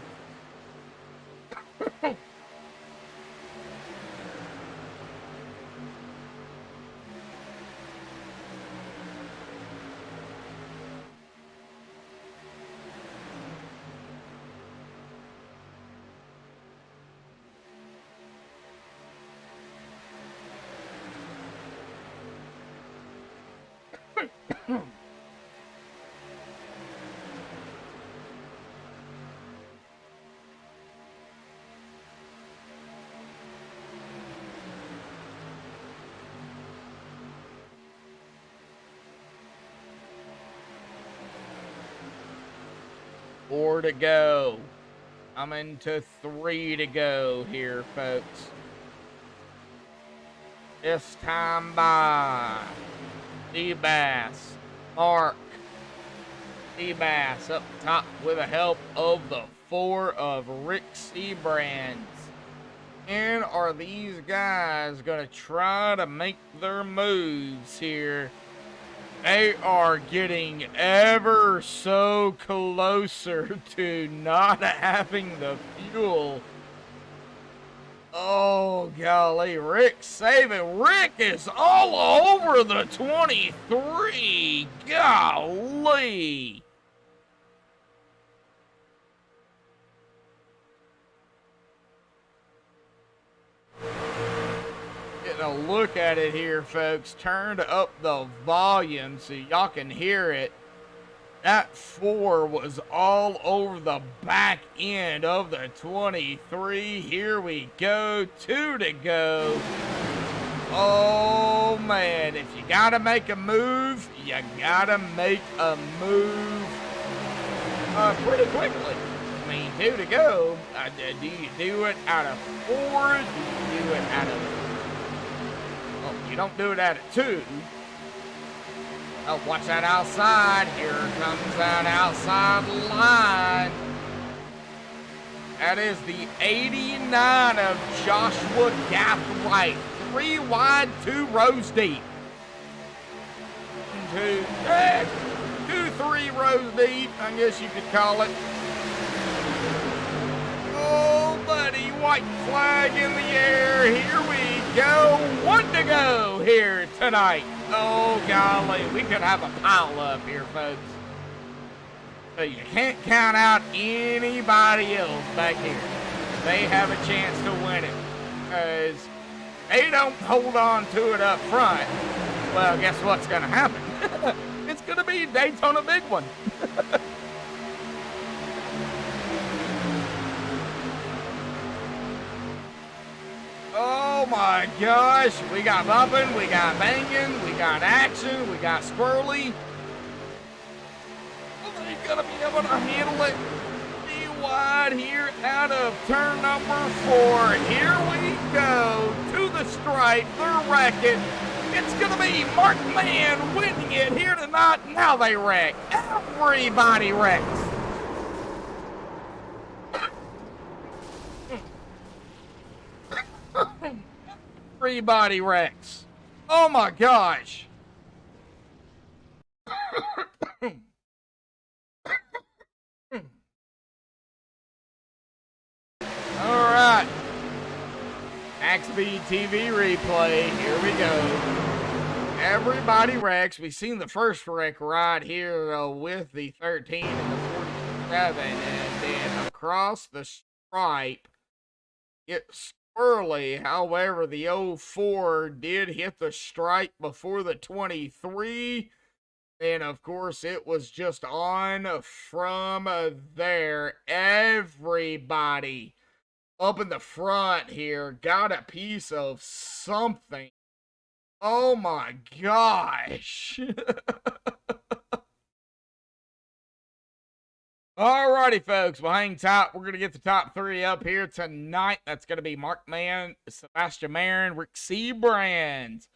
Four to go. Coming to 3 to go here, folks. This time by D-Bass, Mark. D-Bass up top with the help of the 4 of Rick Seabrands. And are these guys going to try to make their moves here? They are getting ever so closer to not having the fuel. Oh, golly. Rick saving. Rick is all over the 23. Golly. Getting a look at it here, folks. Turned up the volume so y'all can hear it. That 4 was all over the back end of the 23. Here we go. 2 to go. Oh, man. If you got to make a move, you got to make a move pretty quickly. I mean, 2 to go. Do you do it out of 4? Do you do it out of... Well, you don't do it out of 2. Oh, watch that outside. Here comes that outside line. That is the 89 of Joshua Gathright. 3 wide, 2 rows deep. 2, 3 rows deep, I guess you could call it. Oh, buddy, white flag in the air. Here we go. 1 to go here tonight. Oh, golly, we could have a pile up here, folks. But you can't count out anybody else back here. They have a chance to win it. Because they don't hold on to it up front. Well, guess what's going to happen? It's going to be Daytona Big One. Oh my gosh, we got bumping, we got banging, we got action, we got squirrely. Are they gonna be able to handle it? Be wide here out of turn number 4. Here we go to the stripe, the racket. It's gonna be Mark Mann winning it here tonight. Now they wreck. Everybody wrecks. Everybody wrecks. Oh my gosh. All right. MaxspeedTV replay. Here we go. Everybody wrecks. We've seen the first wreck right here with the 13 and the 47. And then across the stripe, it's early. However, the 04 did hit the stripe before the 23. And of course, it was just on from there. Everybody up in the front here got a piece of something. Oh my gosh. Alrighty, folks. Well, hang tight. We're going to get the top 3 up here tonight. That's going to be Mark Mann, Sebastian Marin, Rick Seabrands.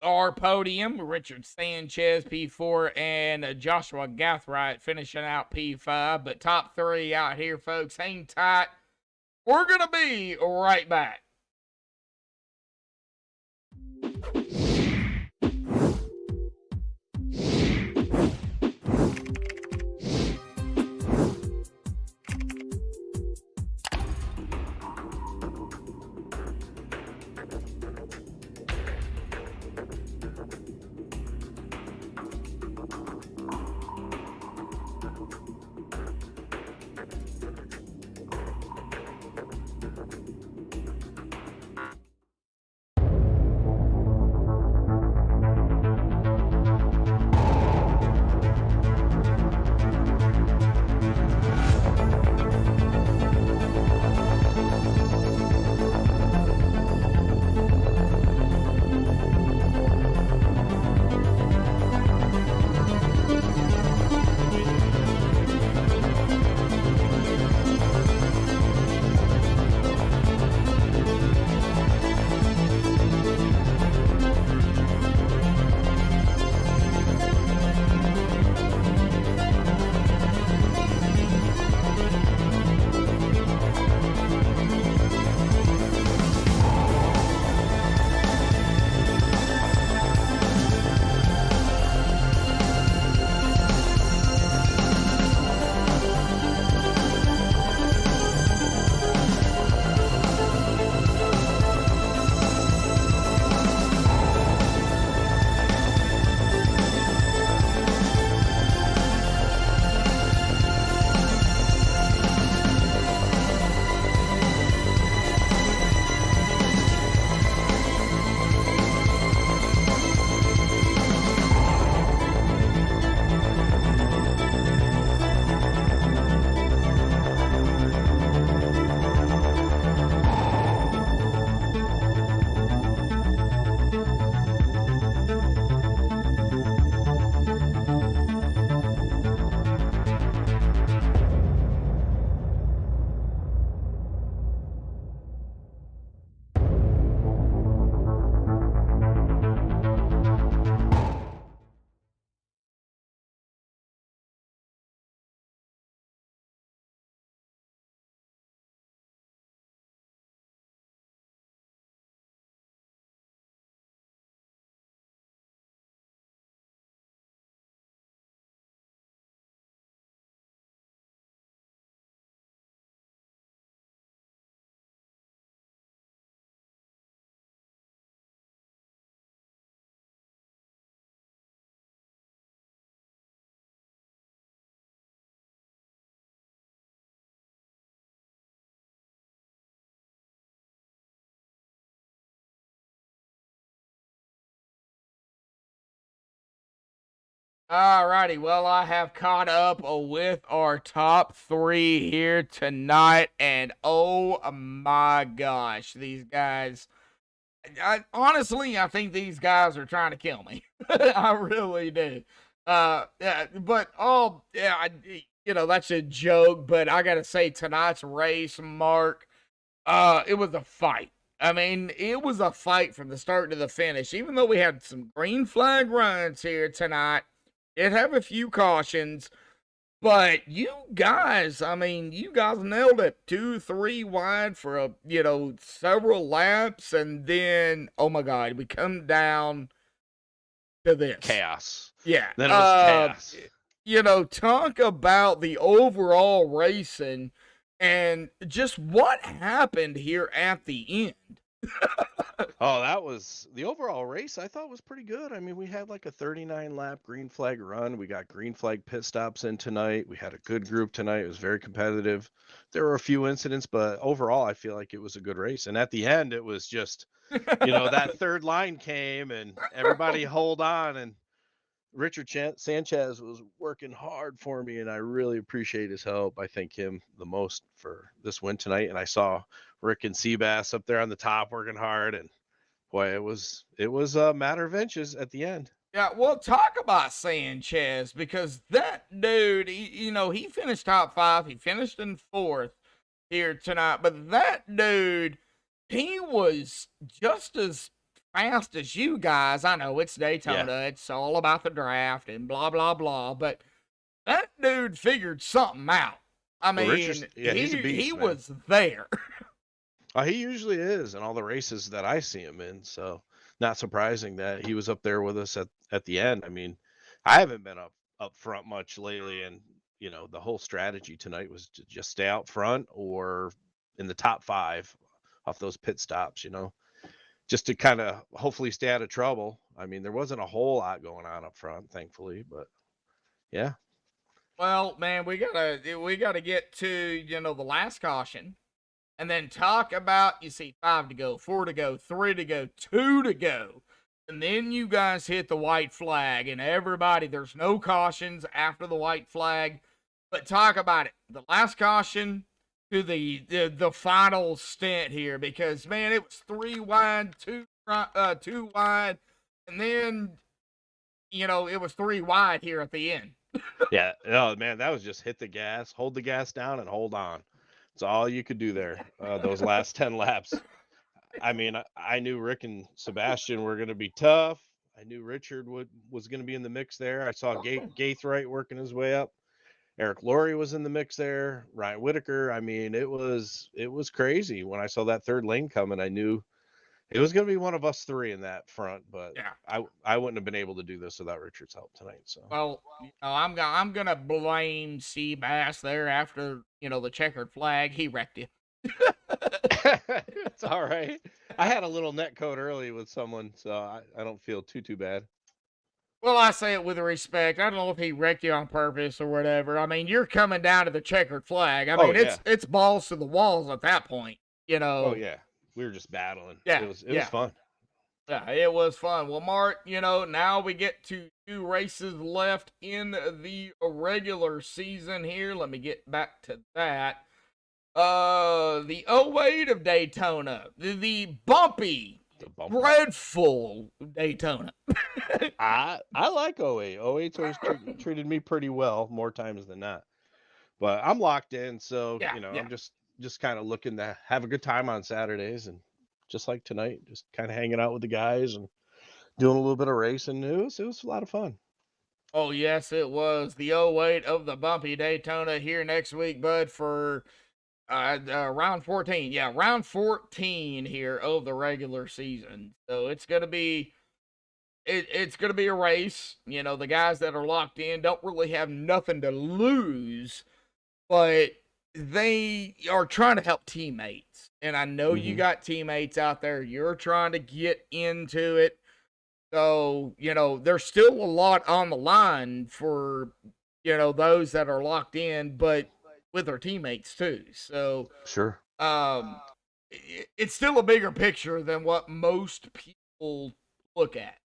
Our podium, Richard Sanchez, P4, and Joshua Gathright finishing out P5. But top 3 out here, folks. Hang tight. We're going to be right back. Alrighty, well, I have caught up with our top 3 here tonight, and oh my gosh, these guys. Honestly, I think these guys are trying to kill me. I really do. Yeah, but that's a joke. But I gotta say, tonight's race, Mark, it was a fight. I mean, it was a fight from the start to the finish. Even though we had some green flag runs here tonight, did have a few cautions. But you guys, I mean, you guys nailed it. 2, 3 wide for several laps, and then oh my God, we come down to this Chaos. Yeah, Then it was chaos. Talk about the overall racing and just what happened here at the end. Oh, that was the overall race. I thought was pretty good. I mean, we had like a 39 lap green flag run. We got green flag pit stops in tonight. We had a good group tonight. It was very competitive. There were a few incidents, but overall, I feel like it was a good race. And at the end, it was just, that third line came and everybody hold on. And Richard Sanchez was working hard for me, and I really appreciate his help. I thank him the most for this win tonight. And I saw Rick and Seabass up there on the top working hard, and boy, it was a matter of inches at the end. Yeah, well, talk about Sanchez, because that dude, he finished top 5. He finished in 4th here tonight, but that dude, he was just as fast as you guys. I know it's Daytona. Yeah. It's all about the draft and blah, blah, blah, but that dude figured something out. I mean, he's a beast, he man. was there. He usually is in all the races that I see him in. So not surprising that he was up there with us at the end. I mean, I haven't been up front much lately, and the whole strategy tonight was to just stay out front or in the top 5 off those pit stops, just to kind of hopefully stay out of trouble. I mean, there wasn't a whole lot going on up front, thankfully, but yeah. Well, man, we gotta get to the last caution. And then talk about, 5 to go, 4 to go, 3 to go, 2 to go. And then you guys hit the white flag, and everybody, there's no cautions after the white flag. But talk about it. The last caution to the final stint here, because, man, it was 3 wide, 2 wide, and then, it was 3 wide here at the end. Yeah. Oh, man, that was just hit the gas, hold the gas down, and hold on. That's all you could do there, those last 10 laps. I mean, I knew Rick and Sebastian were going to be tough. I knew Richard was going to be in the mix there. I saw Gaithright working his way up. Eric Laurie was in the mix there. Ryan Whitaker. I mean, it was crazy. When I saw that third lane coming, I knew it was going to be one of us 3 in that front. But yeah, I wouldn't have been able to do this without Richard's help tonight. So well, I'm gonna blame Seabass there after the checkered flag. He wrecked you. It's all right. I had a little net code early with someone, so I don't feel too bad. Well, I say it with respect. I don't know if he wrecked you on purpose or whatever. I mean, you're coming down to the checkered flag. I mean, it's balls to the walls at that point. Oh yeah, we were just battling. Yeah, it was fun. Yeah, it was fun. Well, Mark, now we get to 2 races left in the regular season here. Let me get back to that. The 08 of Daytona, the bumpy, dreadful Daytona. I like 08. 08's always treated me pretty well, more times than not. But I'm locked in, so I'm just kind of looking to have a good time on Saturdays, and just like tonight, just kind of hanging out with the guys and doing a little bit of racing. It was a lot of fun. Oh yes, it was the 08 of the bumpy Daytona here next week, bud, for round 14. Yeah, round 14 here of the regular season. So it's gonna be it's gonna be a race. The guys that are locked in don't really have nothing to lose, but they are trying to help teammates. And I know you got teammates out there. You're trying to get into it. So, there's still a lot on the line for, those that are locked in, but with their teammates too. So, sure. It's still a bigger picture than what most people look at.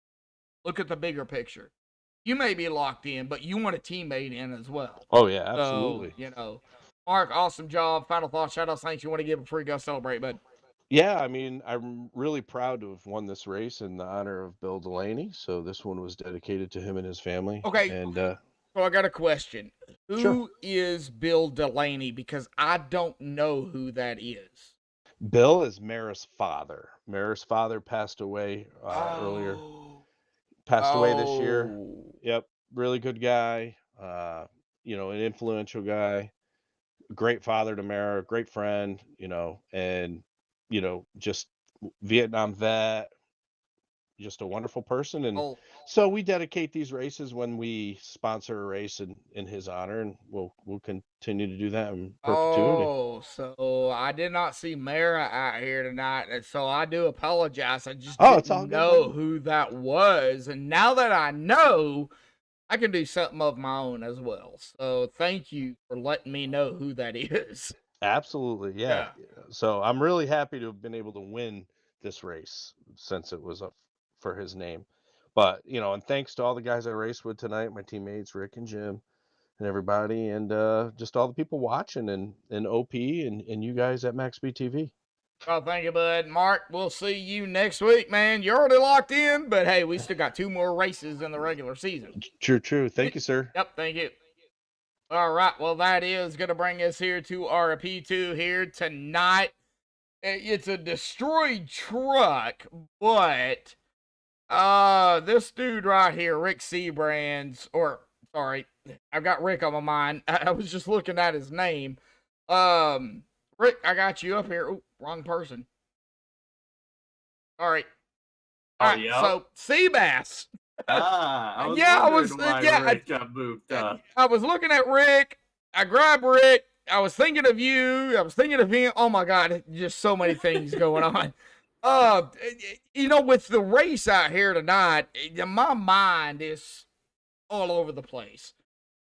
Look at the bigger picture. you may be locked in, but you want a teammate in as well. Oh yeah, So, absolutely. you know, Mark, awesome job. Final thoughts, shout outs, thanks you want to give before you go celebrate, bud. Yeah, I mean, I'm really proud to have won this race in the honor of Bill Delaney. So this one was dedicated to him and his family. Okay. And So I got a question. Sure. Who is Bill Delaney? Because I don't know who that is. Bill is Mara's father. Mara's father passed away earlier. Passed away this year. Oh. Yep, really good guy. You know, an influential guy. Great father to Mara, great friend. You know, and you know, just Vietnam vet. Just a wonderful person, and Oh. so we dedicate these races when we sponsor a race in his honor, and we'll continue to do that in perpetuity. Oh, so I did not see Mara out here tonight, and so I do apologize. I just Oh, it's all didn't good, know buddy. who that was, and now that I know, I can do something of my own as well. So thank you for letting me know who that is. Absolutely, yeah. So I'm really happy to have been able to win this race since it was up for his name. But you know, and thanks to all the guys I raced with tonight, my teammates Rick and Jim and everybody, and just all the people watching, and OP and you guys at MaxspeedTV. Oh, thank you, bud. Mark, we'll see you next week, man. You're already locked in, but hey, we still got 2 more races in the regular season. True. Thank you, sir. Yep, thank you. All right, well, that is going to bring us here to our P2 here tonight. It's a destroyed truck, but this dude right here, Rick Seabrands, or sorry, I've got Rick on my mind. I was just looking at his name. Rick, I got you up here. Oh, wrong person. All right. All right, yeah. so Seabass. I was Yeah, I wondering was- why yeah, Rick got moved up. I was looking at Rick. I grabbed Rick. I was thinking of you. I was thinking of him. Oh my God, just so many things going on. You know, with the race out here tonight, my mind is all over the place.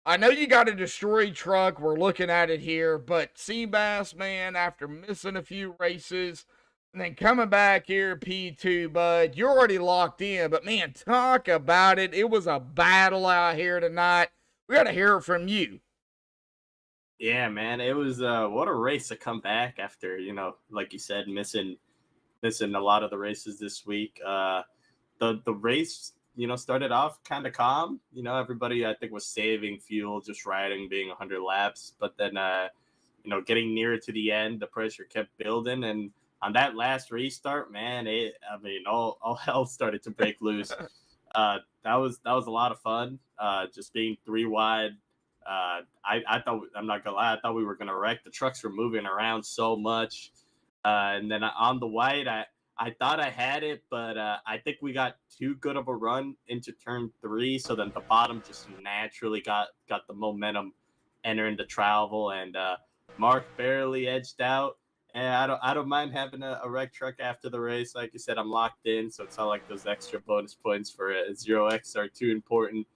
I know you got a destroyed truck. We're looking at it here, but Seabass, man, after missing a few races and then coming back here, P2, bud, you're already locked in. But man, talk about it. It was a battle out here tonight. We got to hear it from you. Yeah, man, it was what a race to come back after, you know, like you said, missing a lot of the races this week. The race, you know, started off kind of calm. You know, everybody I think was saving fuel, just riding, being 100 laps. But then, you know, getting nearer to the end, the pressure kept building, and on that last restart, man, all hell started to break loose. That was a lot of fun. Just being 3 wide. I thought, I'm not gonna lie, I thought we were gonna wreck. The trucks were moving around so much, and then on the white, I thought I had it, but I think we got too good of a run into turn 3, so then the bottom just naturally got the momentum entering the travel, and Mark barely edged out. And I don't mind having a wreck truck after the race. Like you said, I'm locked in, so it's not like those extra bonus points for 0x are too important.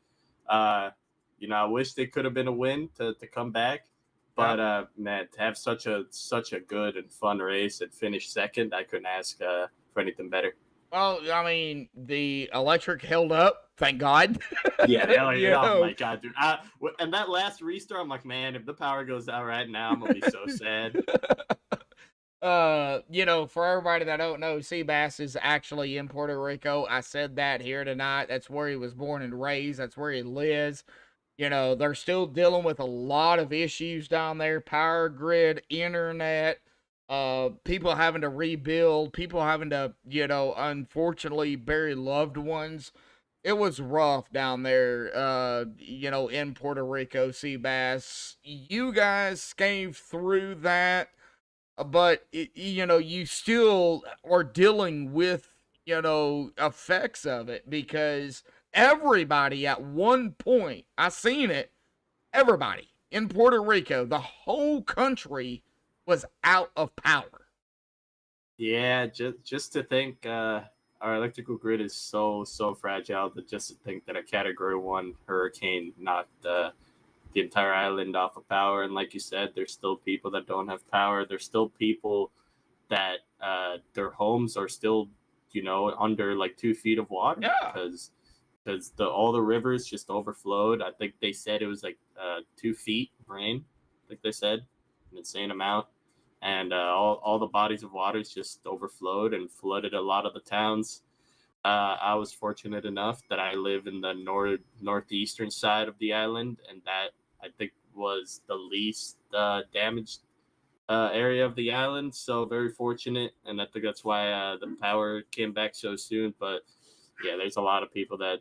You know, I wish they could have been a win to come back, but man, to have such a good and fun race and finish second, I couldn't ask for anything better. Well, I mean, the electric held up, thank God. Yeah, You know. oh my God, dude! And that last restart, I'm like, man, if the power goes out right now, I'm gonna be so sad. You know, for everybody that don't know, Seabass is actually in Puerto Rico. I said that here tonight. That's where he was born and raised. That's where he lives. You know, they're still dealing with a lot of issues down there. Power grid, internet, people having to rebuild, people having to, you know, unfortunately bury loved ones. It was rough down there, you know, in Puerto Rico, Seabass. You guys came through that, but, you know, you still are dealing with, you know, effects of it because everybody at one point, I seen it, everybody in Puerto Rico, the whole country was out of power. Yeah, just to think, our electrical grid is so fragile that just to think that a Category 1 hurricane knocked the entire island off of power. And like you said, there's still people that don't have power. There's still people that their homes are still, you know, under like 2 feet of water Yeah. because because all the rivers just overflowed. I think they said it was like 2 feet of rain. I think they said an insane amount, and all the bodies of waters just overflowed and flooded a lot of the towns. I was fortunate enough that I live in the northeastern side of the island, and that I think was the least damaged area of the island. So very fortunate, and I think that's why the power came back so soon. But yeah, there's a lot of people that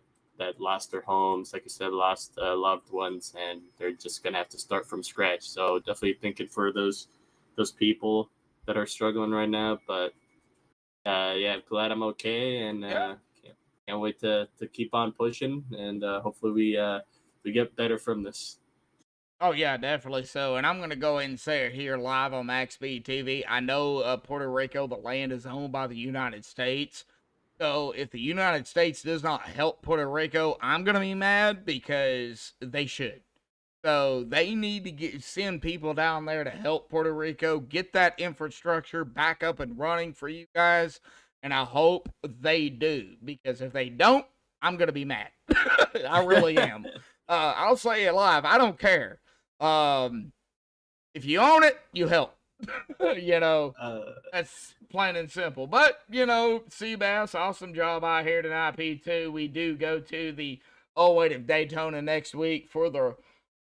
lost their homes, like I said, lost loved ones, and they're just gonna have to start from scratch. So definitely thinking for those people that are struggling right now. But yeah, glad I'm okay, and can't wait to keep on pushing, and hopefully we get better from this. Oh, yeah, definitely so. And I'm going to go ahead and say it here live on MaxspeedTV. I know Puerto Rico, the land is owned by the United States. So if the United States does not help Puerto Rico, I'm going to be mad because they should. So they need to send people down there to help Puerto Rico, get that infrastructure back up and running for you guys. And I hope they do, because if they don't, I'm going to be mad. I really am. I'll say it live. I don't care. If you own it, you help. That's plain and simple. But, Seabass, awesome job out here tonight, P2. We do go to the of Daytona next week for the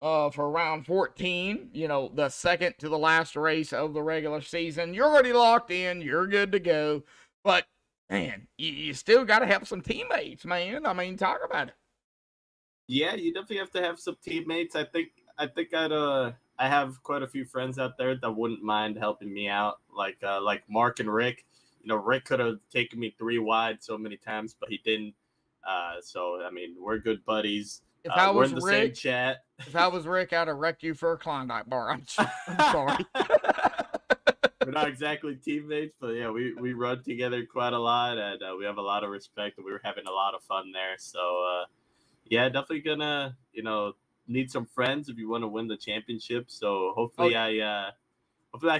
for round 14, the second to the last race of the regular season. You're already locked in. You're good to go. But, man, you still got to have some teammates, man. I mean, talk about it. Yeah, you definitely have to have some teammates. I think I have quite a few friends out there that wouldn't mind helping me out, like Mark and Rick. Rick could have taken me 3 wide so many times, but he didn't. So I mean, we're good buddies. If I was we're in the Rick, same chat. If I was Rick, I'd have wrecked you for a Klondike bar. I'm sorry. We're not exactly teammates, but yeah, we run together quite a lot, and we have a lot of respect, and we were having a lot of fun there. So yeah, definitely gonna need some friends if you want to win the championship. So hopefully I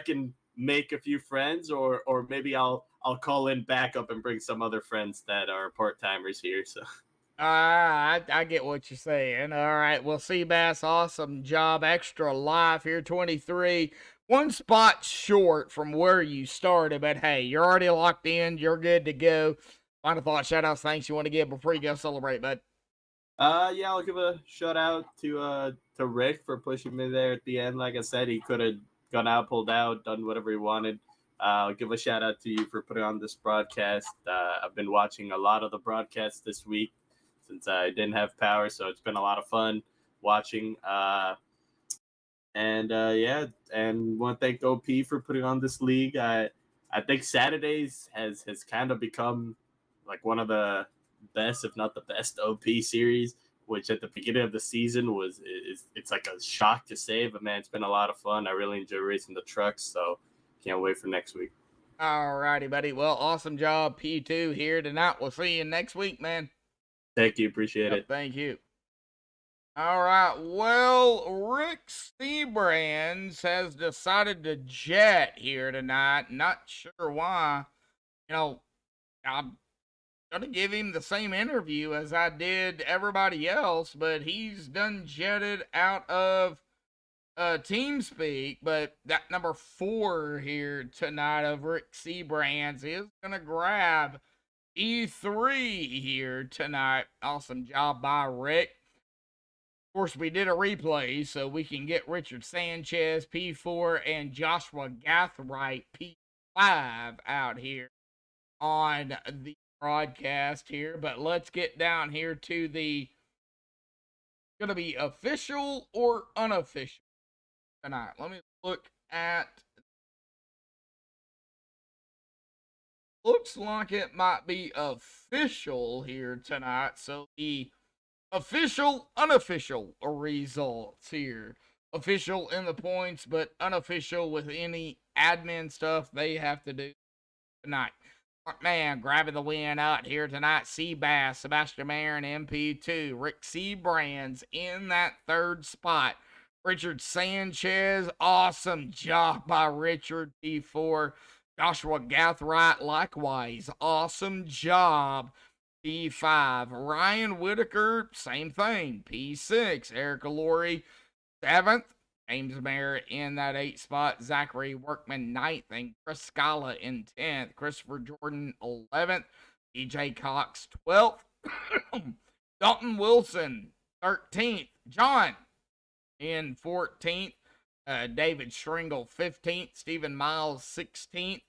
can make a few friends, or maybe I'll call in backup and bring some other friends that are part-timers here. So I get what you're saying. All right, well, Seabass, awesome job. Extra life here, 23. 1 spot short from where you started, but hey, you're already locked in. You're good to go. Final thoughts, shout-outs, thanks you want to give before you go celebrate, bud? Yeah, I'll give a shout out to Rick for pushing me there at the end. Like I said, he could have gone out, pulled out, done whatever he wanted. I'll give a shout out to you for putting on this broadcast. I've been watching a lot of the broadcasts this week since I didn't have power, so it's been a lot of fun watching. And want to thank OP for putting on this league. I think Saturdays has kind of become like one of the best, if not the best, OP series, which at the beginning of the season it's like a shock to say, but man, it's been a lot of fun. I really enjoy racing the trucks, so can't wait for next week. All righty, buddy. Well, awesome job, P2 here tonight. We'll see you next week, man. Thank you, appreciate it. Thank you. All right, well, Rick Seabrands has decided to jet here tonight. Not sure why. I'm going to give him the same interview as I did everybody else, but he's done jetted out of TeamSpeak. But that number 4 here tonight of Rick Seabrands is going to grab E3 here tonight. Awesome job by Rick. Of course, we did a replay so we can get Richard Sanchez, P4, and Joshua Gathright, P5, out here on the broadcast here. But let's get down here to the going to be official or unofficial tonight. Let me look at. Looks like it might be official here tonight. So the official, unofficial results here. Official in the points, but unofficial with any admin stuff they have to do tonight. Man, grabbing the win out here tonight. Seabass, Sebastian Mayer, and MP2. Rick Seabrands in that 3rd spot. Richard Sanchez, awesome job by Richard, P4. Joshua Gathright, likewise, awesome job. P5. Ryan Whitaker, same thing. P6. Erica Laurie, 7th. James Mayer in that 8th spot. Zachary Workman, 9th. And Chris Scala in 10th. Christopher Jordan, 11th. EJ Cox, 12th. Dalton Wilson, 13th. John in 14th. David Stringle, 15th. Stephen Miles, 16th.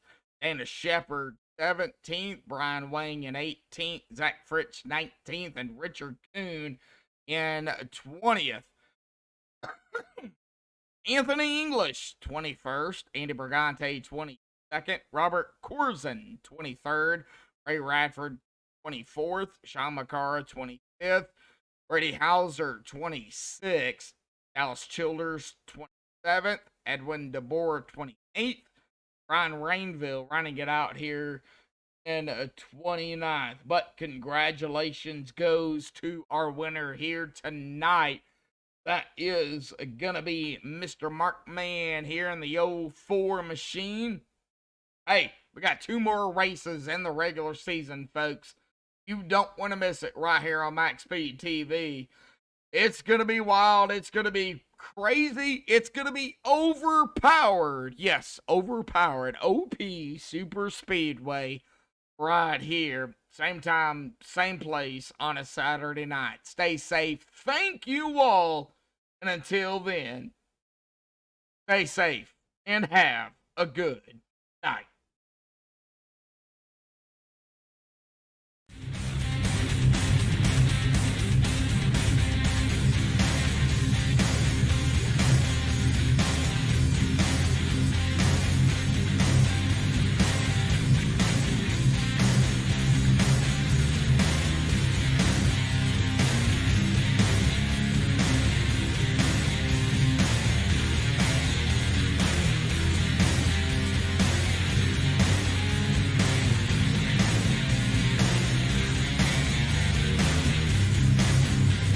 Dana Shepard, 17th. Brian Wang in 18th. Zach Fritz, 19th. And Richard Kuhn in 20th. Anthony English, 21st. Andy Brigante, 22nd. Robert Corzin, 23rd. Ray Radford, 24th. Sean McCara, 25th. Brady Hauser, 26th. Dallas Childers, 27th. Edwin DeBoer, 28th. Ryan Rainville running it out here in 29th. But congratulations goes to our winner here tonight. That is going to be Mr. Mark Mann here in the 04 machine. Hey, we got 2 more races in the regular season, folks. You don't want to miss it right here on MaxspeedTV. It's going to be wild. It's going to be crazy. It's going to be overpowered. Yes, overpowered. OP Superspeedway right here. Same time, same place on a Saturday night. Stay safe. Thank you all. And until then, stay safe and have a good night.